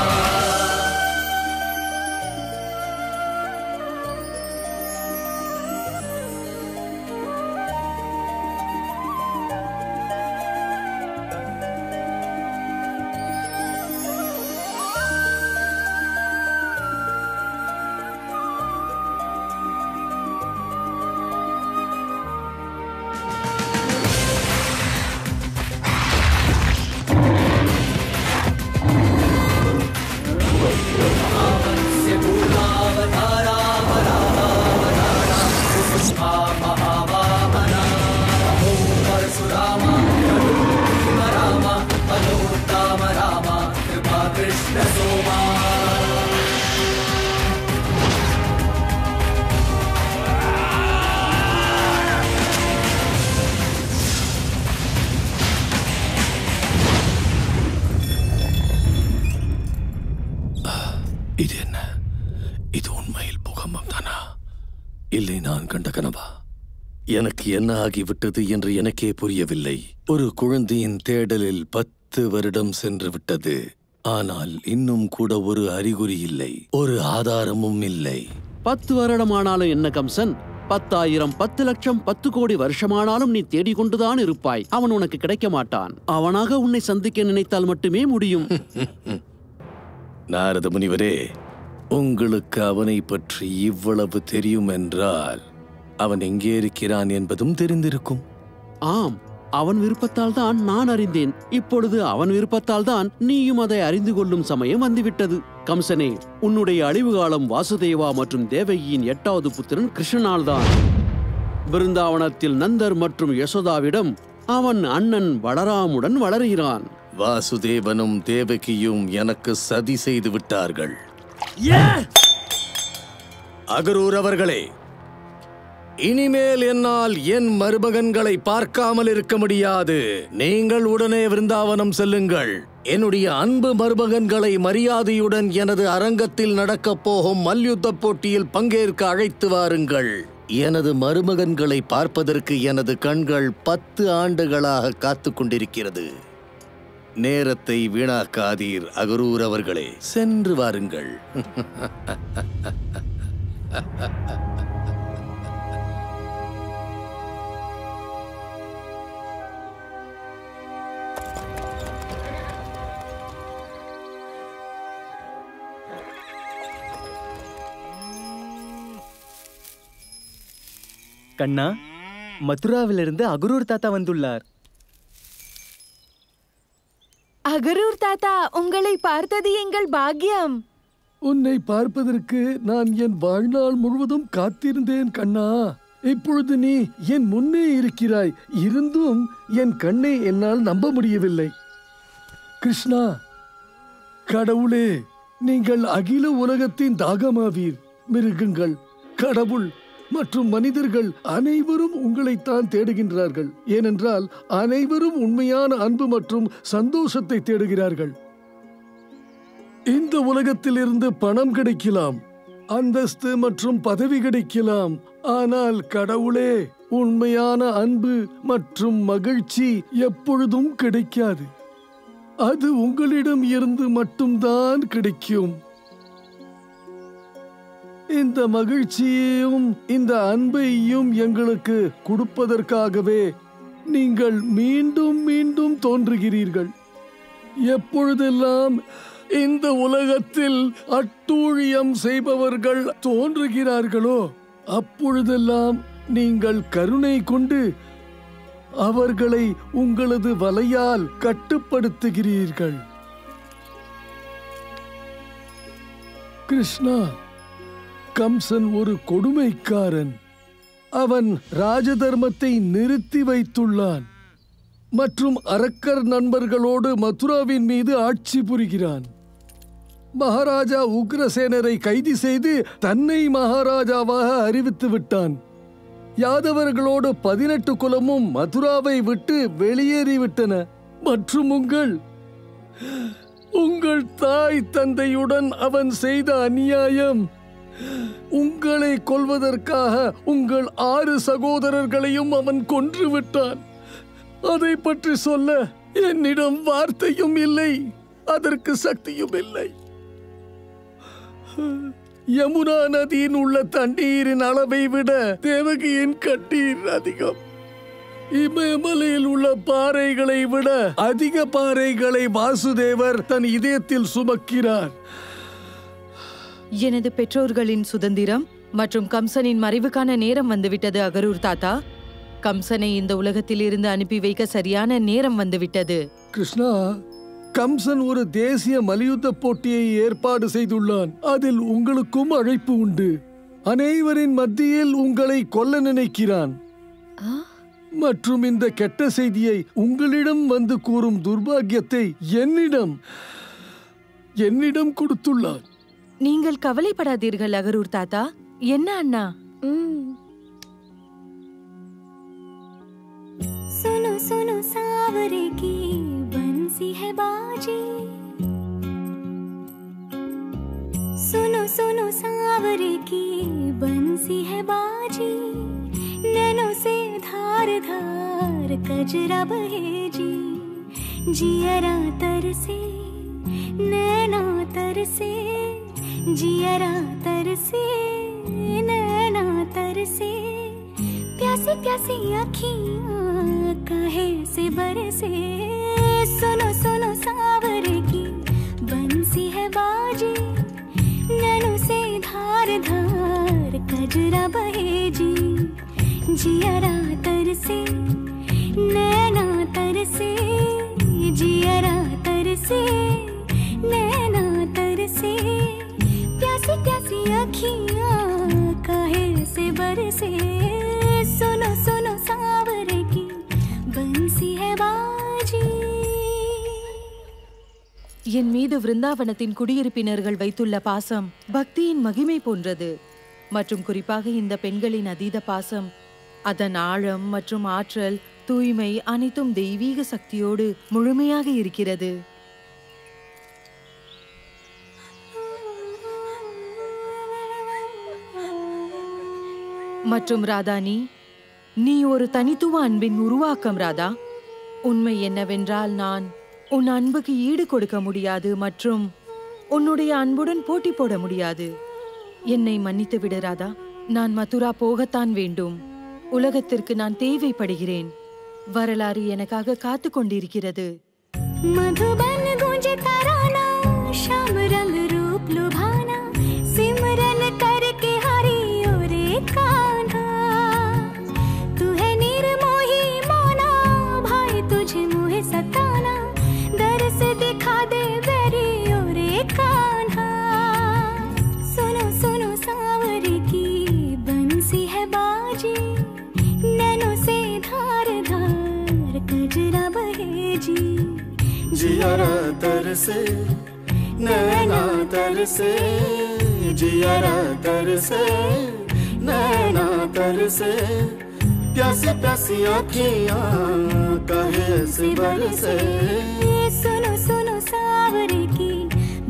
எனக்கு என்ன ஆகிவிட்டது என்று எனக்கே புரியவில்லை. ஒரு குழந்தையின் தேடலில் 10 வருடம் சென்று விட்டது. ஆனால் இன்னும் கூட ஒரு அறிகுறி இல்லை, ஒரு ஆதாரமும் இல்லை. 10 வருடமானாலும் என்ன கம்சன், 10,000, 10 லட்சம், 10 கோடி வருஷமானாலும் நீ தேடிக்கொண்டுதான் இருப்பாய். அவன் உனக்கு கிடைக்க மாட்டான். அவனாக உன்னை சந்திக்க நினைத்தால் மட்டுமே முடியும். நாரத முனிவரே, உங்களுக்கு அவனை பற்றி இவ்வளவு தெரியும் என்றால் அவன் எங்கே இருக்கிறான் என்பதும் தெரிந்திருக்கும். ஆம், அவன் விருப்பத்தால் தான் நான் அறிந்தேன். இப்பொழுது அவன் விருப்பத்தால் தான் நீயும் அதை அறிந்து கொள்ளும் சமயம் வந்துவிட்டது. கம்சனே, உன்னுடைய அழிவு காலம் வாசுதேவா மற்றும் தேவகியின் 8வது புத்திரன் கிருஷ்ணனால் தான். பிருந்தாவனத்தில் நந்தர் மற்றும் யசோதாவிடம் அவன் அண்ணன் பலராமுடன் வளர்கிறான். வாசுதேவனும் தேவகியும் எனக்கு சதி செய்து விட்டார்கள். அகரூர் அவர்களே, இனிமேல் என்னால் என் மருமகன்களை பார்க்காமல் இருக்க முடியாது. நீங்கள் உடனே விருந்தாவனம் செல்லுங்கள். என்னுடைய அன்பு மருமகன்களை மரியாதையுடன் எனது அரங்கத்தில் நடக்கப் போகும் மல்யுத்த போட்டியில் பங்கேற்க அழைத்து வாருங்கள். எனது மருமகன்களை பார்ப்பதற்கு எனது கண்கள் 10 ஆண்டுகளாக காத்துக் கொண்டிருக்கிறது. நேரத்தை வீணாக்காதீர் அகரூர் அவர்களே, சென்று வாருங்கள். கண்ணா, மதுராவிலிருந்து அகரூர் தாத்தா வந்துள்ளார். அகரூர் தாத்தா, உங்களை பார்த்தது எங்கள் பாக்கியம். உன்னை பார்ப்பதற்கு நான் என் வாழ்நாள் முழுவதும் காத்திருந்தேன் கண்ணா. இப்பொழுது நீ என் முன்னே இருக்கிறாய். இருந்தும் என் கண்ணை என்னால் நம்ப முடியவில்லை. கிருஷ்ணா, கடவுளே, நீங்கள் அகில உலகத்தின் தாகமாவீர். மிருகங்கள், கடவுள் மற்றும் மனிதர்கள் அனைவரும் உங்களைத்தான் தேடுகின்றார்கள். ஏனென்றால் அனைவரும் உண்மையான அன்பு மற்றும் சந்தோஷத்தை தேடுகிறார்கள். இந்த உலகத்திலிருந்து பணம் கிடைக்கலாம், அந்தஸ்து மற்றும் பதவி கிடைக்கலாம். ஆனால் கடவுளே, உண்மையான அன்பு மற்றும் மகிழ்ச்சி எப்பொழுதும் கிடைக்காது. அது உங்களிடம் இருந்து மட்டும்தான் கிடைக்கும். இந்த மகிழ்ச்சியையும் இந்த அன்பையும் எங்களுக்கு கொடுப்பதற்காகவே நீங்கள் மீண்டும் மீண்டும் தோன்றுகிறீர்கள். எப்பொழுதெல்லாம் இந்த உலகத்தில் அட்டூழியம் செய்பவர்கள் தோன்றுகிறார்களோ அப்பொழுதெல்லாம் நீங்கள் கருணை கொண்டு அவர்களை உங்களது வலையால் கட்டுப்படுத்துகிறீர்கள். கிருஷ்ணா, கம்சன் ஒரு கொடுமைக்காரன். அவன் ராஜதர்மத்தை நிறுத்தி வைத்துள்ளான் மற்றும் அரக்கர் நண்பர்களோடு மதுராவின் மீது ஆட்சி புரிகிறான். மகாராஜா உக்ரசேனரை கைது செய்து தன்னை மகாராஜாவாக அறிவித்து விட்டான். யாதவர்களோடு 18 குலமும் மதுராவை விட்டு வெளியேறிவிட்டன. மற்றும் உங்கள் தாய் தந்தையுடன் அவன் செய்த அநியாயம், உங்களை கொல்வதற்காக உங்கள் 6 சகோதரர்களையும் அவன் கொன்று விட்டான். அதை பற்றி சொல்ல என்னிடம் வார்த்தையும் இல்லை, அதற்கு சக்தியும் இல்லை. யமுனா நதியின் உள்ள தண்ணீரின் அளவை விட தேவகியின் கண்ணீர் அதிகம். இமயமலையில் உள்ள பாறைகளை விட அதிக பாறைகளை வாசுதேவர் தன் இதயத்தில் சுமக்கிறார். எனது பெற்றோர்களின் சுதந்திரம் மற்றும் கம்சனின் மறைவுக்கான நேரம் வந்துவிட்டது அகரூர் தாத்தா. கம்சனை இந்த உலகத்தில் இருந்து அனுப்பி வைக்க சரியான நேரம் வந்துவிட்டது. கிருஷ்ணா, கம்சன் ஒரு தேசிய மல்யுத்த போட்டியை ஏற்பாடு செய்துள்ளான். அதில் உங்களுக்கும் அழைப்பு உண்டு. அனைவரின் மத்தியில் உங்களை கொல்ல நினைக்கிறான். மற்றும் இந்த கெட்ட செய்தியை உங்களிடம் வந்து கூறும் துர்பாக்கியத்தை என்னிடம் கொடுத்துள்ளான். நீங்கள் கவலைப்படாதீர்கள் அகரூர் தாத்தா. என்ன அண்ணா? सुनो सुनो सावरे की बंसी है बाजी, सुनो सुनो सावरे की बंसी है बाजी, नैनों से धार कजरा बहे जी जियरा तरसे नैना तरसे जियरा तरसे नैना तरसे प्यासी प्यासी आँखियाँ काहे से बरसे सुनो सुनो सावरे की बंसी है बाजी नैनों से धार धार कजरा बहे जी जियरा तरसे नैना तरसे जियरा तरसे नैना तरसे प्यासी प्यासी आँखियाँ काहे से बरसे सुनो सुनो सावरे की बंसी है बाजी என் மீது விருந்தாவனத்தின் குடியிருப்பினர்கள் வைத்துள்ள பாசம் பக்தியின் மகிமை போன்றது மற்றும் குறிப்பாக இந்த பெண்களின் அதீத பாசம் அதன் ஆழம் மற்றும் ஆற்றல் தூய்மை அனைத்தும் தெய்வீக சக்தியோடு முழுமையாக இருக்கிறது. மற்றும் ராதா, நீ ஒரு தனித்துவ அன்பின் உருவாக்கம் ராதா. உண்மை என்னவென்றால் நான் உன் அன்புக்கு ஈடு கொடுக்க முடியாது மற்றும் உன்னுடைய அன்புடன் போட்டி போட முடியாது. என்னை மன்னித்து விடு ராதா. நான் மதுரா போகத்தான் வேண்டும். உலகத்திற்கு நான் தேவைப்படுகிறேன். வரலாறு எனக்காக காத்து கொண்டிருக்கிறது. मधुबन गूंजे तराना श्याम रंग रूप लुभाना सिमरन करके हरि ओरे कान्हा तू है निर्मोही मोना भाई तुझे मोहे सताना दर्श दिखा दे बेरी ओरे कान्हा सुनो सुनो सावरे की बंसी है बाजी नैनों से धार धार कजरा बहे जी जियारा तरसे नैना तरसे जियारा तरसे नैना तरसे प्यासी प्यासी आँखियाँ काहे से बरसे सुनो सुनो सावरे की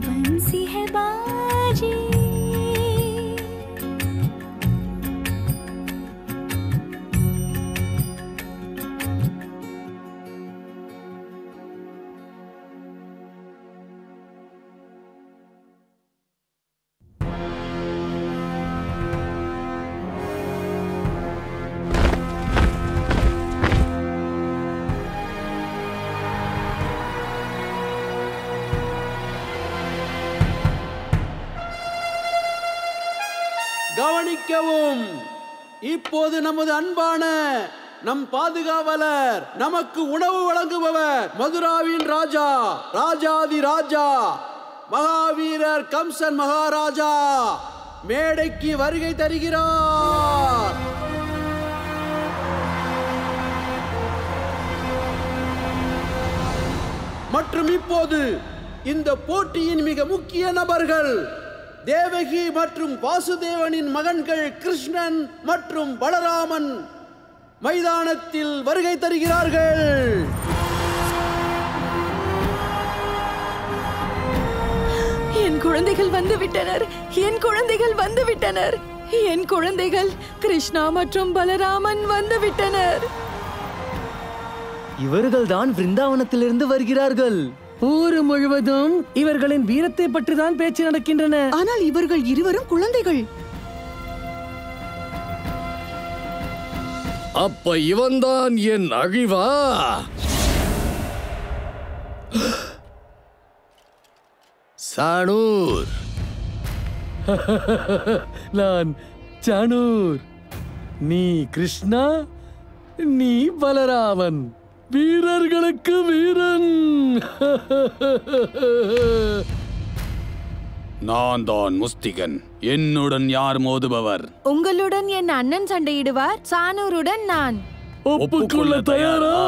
बंसी है बाजी கவனிக்கவும். இப்போது நமது அன்பான நம் பாதுகாவலர் நமக்கு உணவு வழங்குபவர் மதுராவின் ராஜா ராஜாதி ராஜா மகாவீரர் கம்சன் மகாராஜா மேடைக்கு வருகை தருகிறார். மற்றும் இப்போது இந்த போட்டியின் மிக முக்கிய நபர்கள் தேவகி மற்றும் வாசுதேவனின் மகன்கள் கிருஷ்ணன் மற்றும் பலராமன் மைதானத்தில் வருகை தருகிறார்கள். என் குழந்தைகள் வந்துவிட்டனர். என் குழந்தைகள் வந்துவிட்டனர். என் குழந்தைகள் கிருஷ்ணா மற்றும் பலராமன் வந்துவிட்டனர். இவர்கள்தான் விருந்தாவனத்திலிருந்து வருகிறார்கள். ஊர் முழுவதும் இவர்களின் வீரத்தை பற்றி தான் பேச்சு நடக்கின்றன. ஆனால் இவர்கள் இருவரும் குழந்தைகள். அப்ப இவன்தான் என் அழிவா? சானூர். நான் சானூர். நீ கிருஷ்ணா, நீ பலராமன். வீரர்களுக்கு வீரன். நான் தான் முஸ்திகன். என்னுடன் யார் மோதுபவர்? உங்களுடன் என் அண்ணன் சண்டையிடுவார். சானூருடன் நான். ஒப்புக்கொள்ள தயாரா?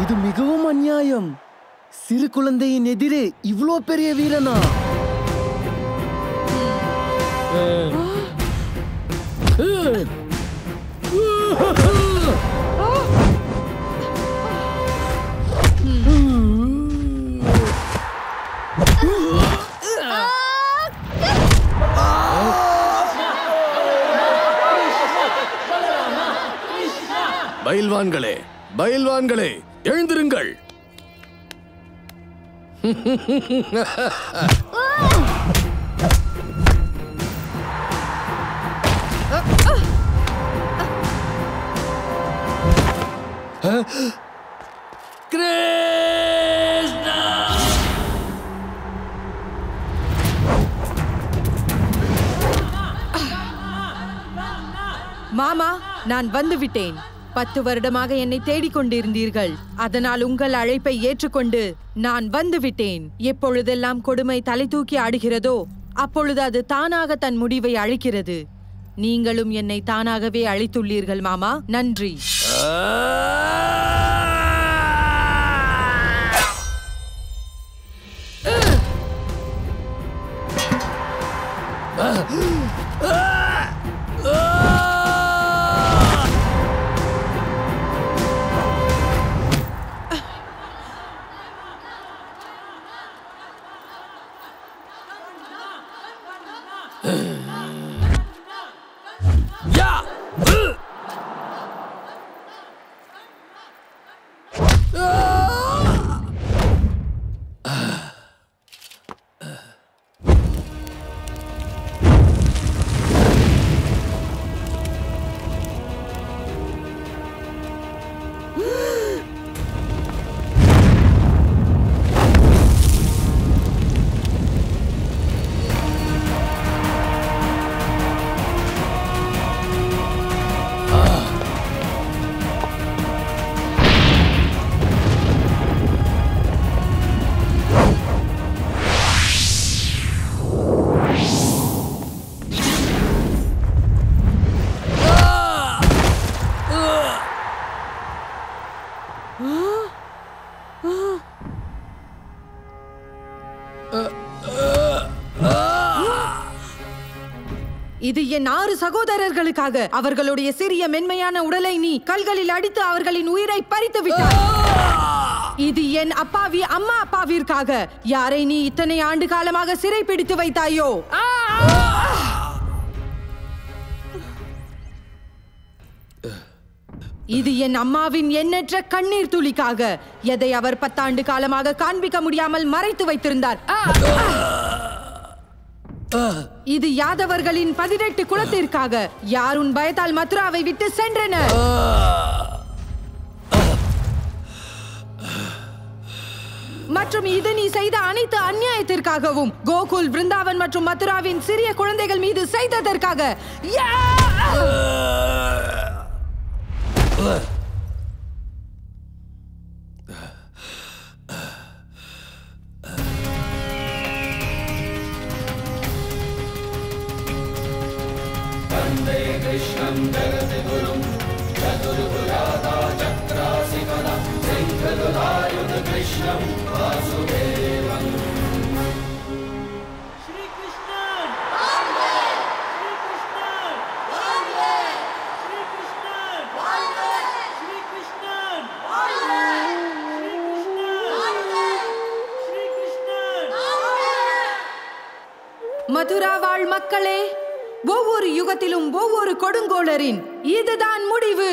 இது மிகவும் அநியாயம். சிறு குழந்தையின் எதிரே இவ்வளோ பெரிய வீரனா? பயில்வான்களே, பயில்வான்களே, எழுந்திருங்கள். மாமா, நான் வந்துவிட்டேன். 10 வருடமாக என்னை தேடிக் கொண்டிருந்தீர்கள். அதனால் உங்கள் அழைப்பை ஏற்றுக்கொண்டு நான் வந்துவிட்டேன். எப்பொழுதெல்லாம் கொடுமை தலை தூக்கி ஆடுகிறதோ அப்பொழுது அது தானாக தன் முடிவை அளிக்கிறது. நீங்களும் என்னை தானாகவே அழைத்துள்ளீர்கள் மாமா. நன்றி. இது என் 6 சகோதரர்களுக்காக. அவர்களுடைய சிறிய மென்மையான உடலை நீ கல்களில் அடித்து அவர்களின் உயிரை பறித்து விட்டாய். இது என் அப்பாவி அம்மா அப்பாவிற்காக. யாரை நீ இத்தனை ஆண்டு காலமாக சிறை பிடித்து வைத்தாயோ. இது என் அம்மாவின் எண்ணற்ற கண்ணீர் துளிக்காக. எதை அவர் 10 ஆண்டு காலமாக காண்பிக்க முடியாமல் மறைத்து வைத்திருந்தார். இது யாதவர்களின் 18 குலத்திற்காக. யார் உன் பயத்தால் மதுராவை விட்டு சென்றனர். மற்றும் இது நீ செய்த அனைத்து அநியாயத்திற்காகவும், கோகுல், பிருந்தாவன் மற்றும் மதுராவின் சிறிய குழந்தைகள் மீது செய்ததற்காக. वन्दे कृष्णं जगद्गुरुं चतुर्भुजादा चक्रासिकदा सिंहदुलायुध कृष्णं वासुदेवम् श्री कृष्ण श्री कृष्ण மதுரா வாழ் மக்களே, ஒவ்வொரு யுகத்திலும் ஒவ்வொரு கொடுங்கோளரின் இதுதான் முடிவு.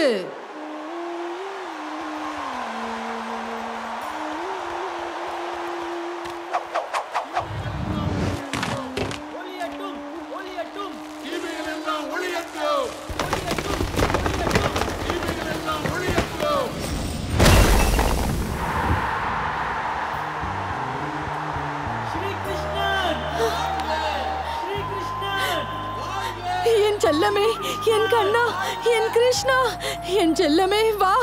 என் செல்லமே, என் கண்ணா, என் கிருஷ்ணா, என் செல்லமே வா.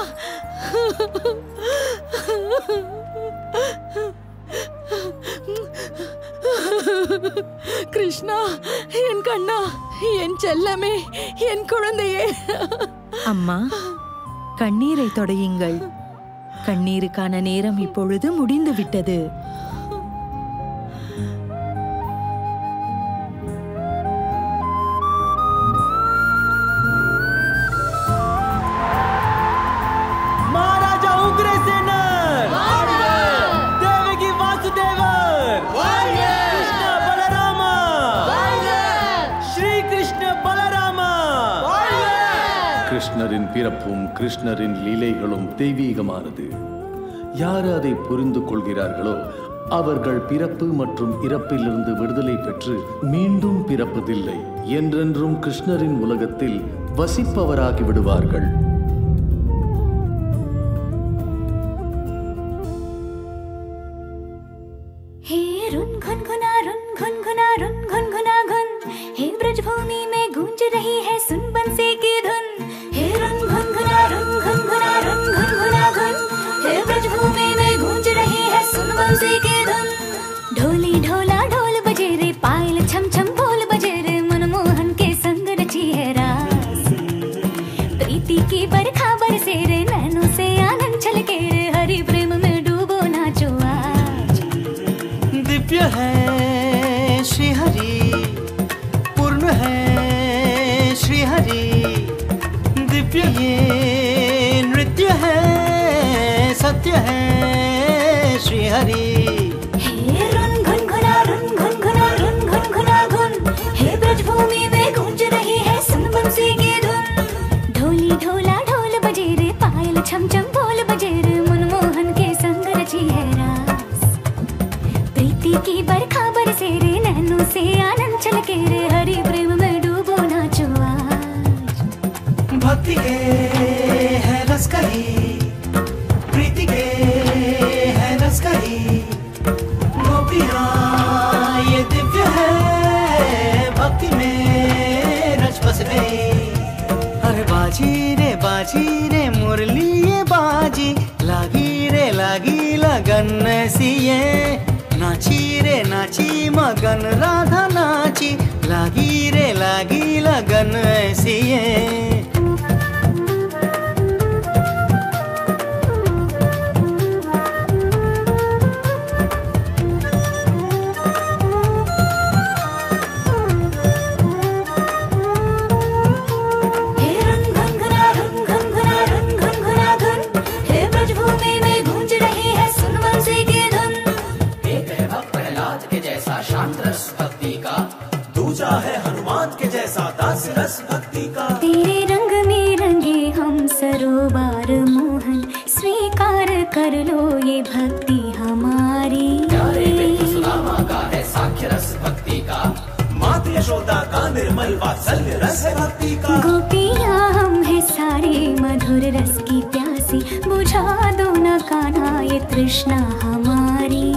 கிருஷ்ணா, என் கண்ணா, என் செல்லமே, என் குழந்தையே. அம்மா, கண்ணீரை தொடையுங்கள். கண்ணீருக்கான நேரம் இப்பொழுது முடிந்து விட்டது. கிருஷ்ணரின் கிருஷ்ணரின் பிறப்பும் கிருஷ்ணரின் லீலைகளும் தெய்வீகமானது. யார் அதை புரிந்து கொள்கிறார்களோ அவர்கள் பிறப்பு மற்றும் இறப்பிலிருந்து விடுதலை பெற்று மீண்டும் பிறப்பதில்லை, என்றென்றும் கிருஷ்ணரின் உலகத்தில் வசிப்பவராகி விடுவார்கள். हे रुन गुनगुना रुन गुनगुना रुन गुनगुना गुन, हे ब्रजभूमि में गूंज रही है सुन बंसी की धुन. हे रुन गुनगुना रुन गुनगुना रुन गुनगुना गुन, हे ब्रजभूमि में गूंज रही है सुन बंसी की धुन. ढोली ढोला ढोल बजे रे, पायल छम छम बोल बजे रे, मनमोहन के संग रची है रास. प्रीति की बरखा बरसे रे, नैनों से आनंद छलके रे, हरि प्रेम में डूबो नाचो आज. दिव्य है श्री हरि, पूर्ण है श्री हरि, दिव्य ये नृत्य है, सत्य है श्री हरि. हे रुन गुनगुना रुन गुनगुना रुन गुनगुना गुन, हे ब्रजभूमि में गूंज रही है सुन बंसी की धुन. ढोली ढोला ढोल बजे रे, पायल छम छम बोल बजे रे, मनमोहन के संग रची है रास. प्रीति की बरखा बरसे रे, नैनों से आनंद छलके रे, हरि प्रेम में डूबो नाचो आज. भक्ति के है रस कही, प्रीति के है रस कही, गोपियाँ ये दिव्य है, भक्ति में रच बस गई. अरे बाजी रे मुरली ये बाजी, लागी लगन सी ये, नाची रे नाची मगन राधा नाची, लागी लगन सी ये. दूजा है हनुमान के जैसा दास रस भक्ति का. तेरे रंग में रंगे हम सरोवर मोहन, स्वीकार कर लो ये भक्ति हमारी. प्यारे बिंदु सुदामा का है साख्य रस भक्ति का, मात यशोदा का निर्मल वात्सल्य रस है भक्ति का. गोपियाँ हम है सारे मधुर रस की प्यासी, बुझा दो न कान्हा ये तृष्णा हमारी.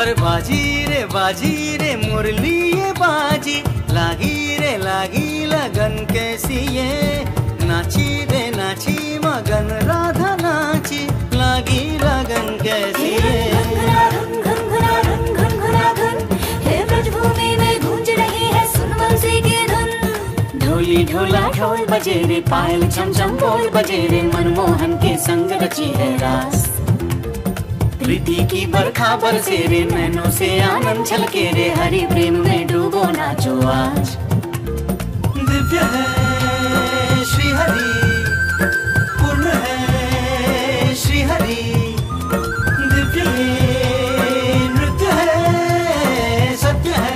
अरे बाजी रे मुरली ये बाजी, लागी लगन कैसी ये, नाची रे नाची मगन राधा नाची, लागी लगन कैसी ये. हे ब्रजभूमि में गूंज रही है सुन बंसी की धुन. ढोली ढोला ढोल बजे रे, पायल छम छम बोल बजे रे, मनमोहन के संग रची है रास. प्रीति की बरखा बरसे रे, नैनों से आनंद छलके रे, हरि प्रेम में डूबो नाचो आज. दिव्य है श्री हरि, पूर्ण है श्री हरि, दिव्य ये नृत्य है, सत्य है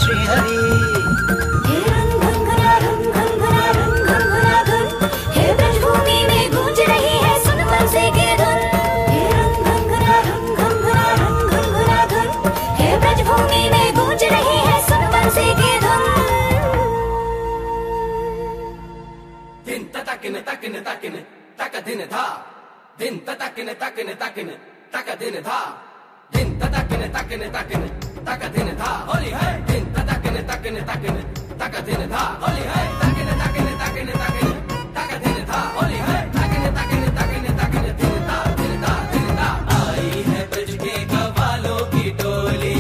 श्री हरि. हे रुन गुनगुना रुन गुनगुना रुन गुनगुना गुन, हे ब्रजभूमि में गूंज रही है सुन बंसी की धुन. ब्रजभूमि में गूंज रही है सुन बंसी की धुन. दिन तकिन तकिन तकिन तक दिन धा, दिन तकिन तकिन तकिन तक दिन धा, दिन तकिन तकिन तकिन तक दिन धा, होली है. दिन तकिन तकिन तकिन तक दिन धा, होली है. तकिन तकिन तकिन तकिन तक दिन धा, होली है. तकिन तकिन तकिन तकिन दिन धा दिन धा दिन धा. आई है ब्रज के कवालों की टोली,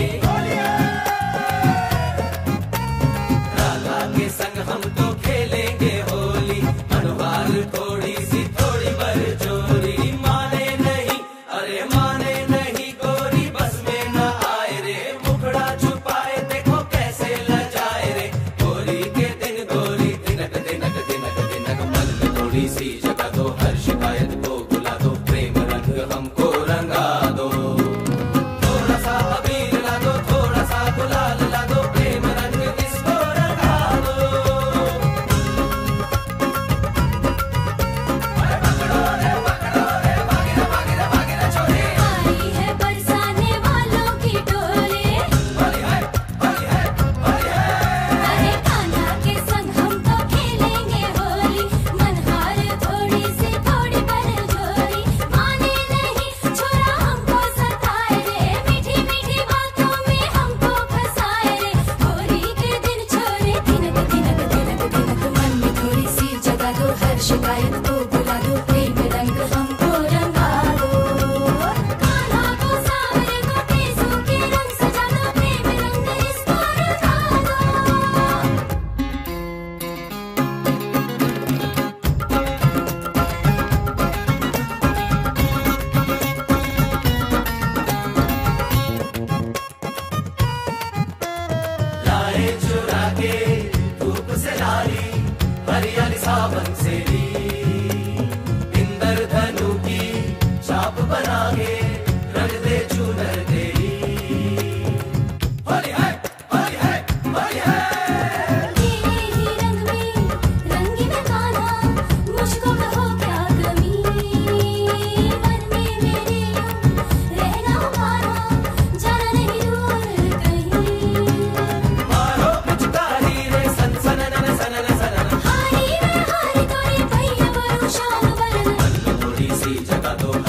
राधा के संग हम तो खेलेंगे होली. अनुहार थोड़ी सी थोड़ी बरजोरी, माने नहीं अरे माने नहीं गोरी, बस में न आए रे, मुखड़ा छुपाए देखो कैसे लजाए रे. होली के दिन गोरी दिनक दिनक दिनक दिनक दो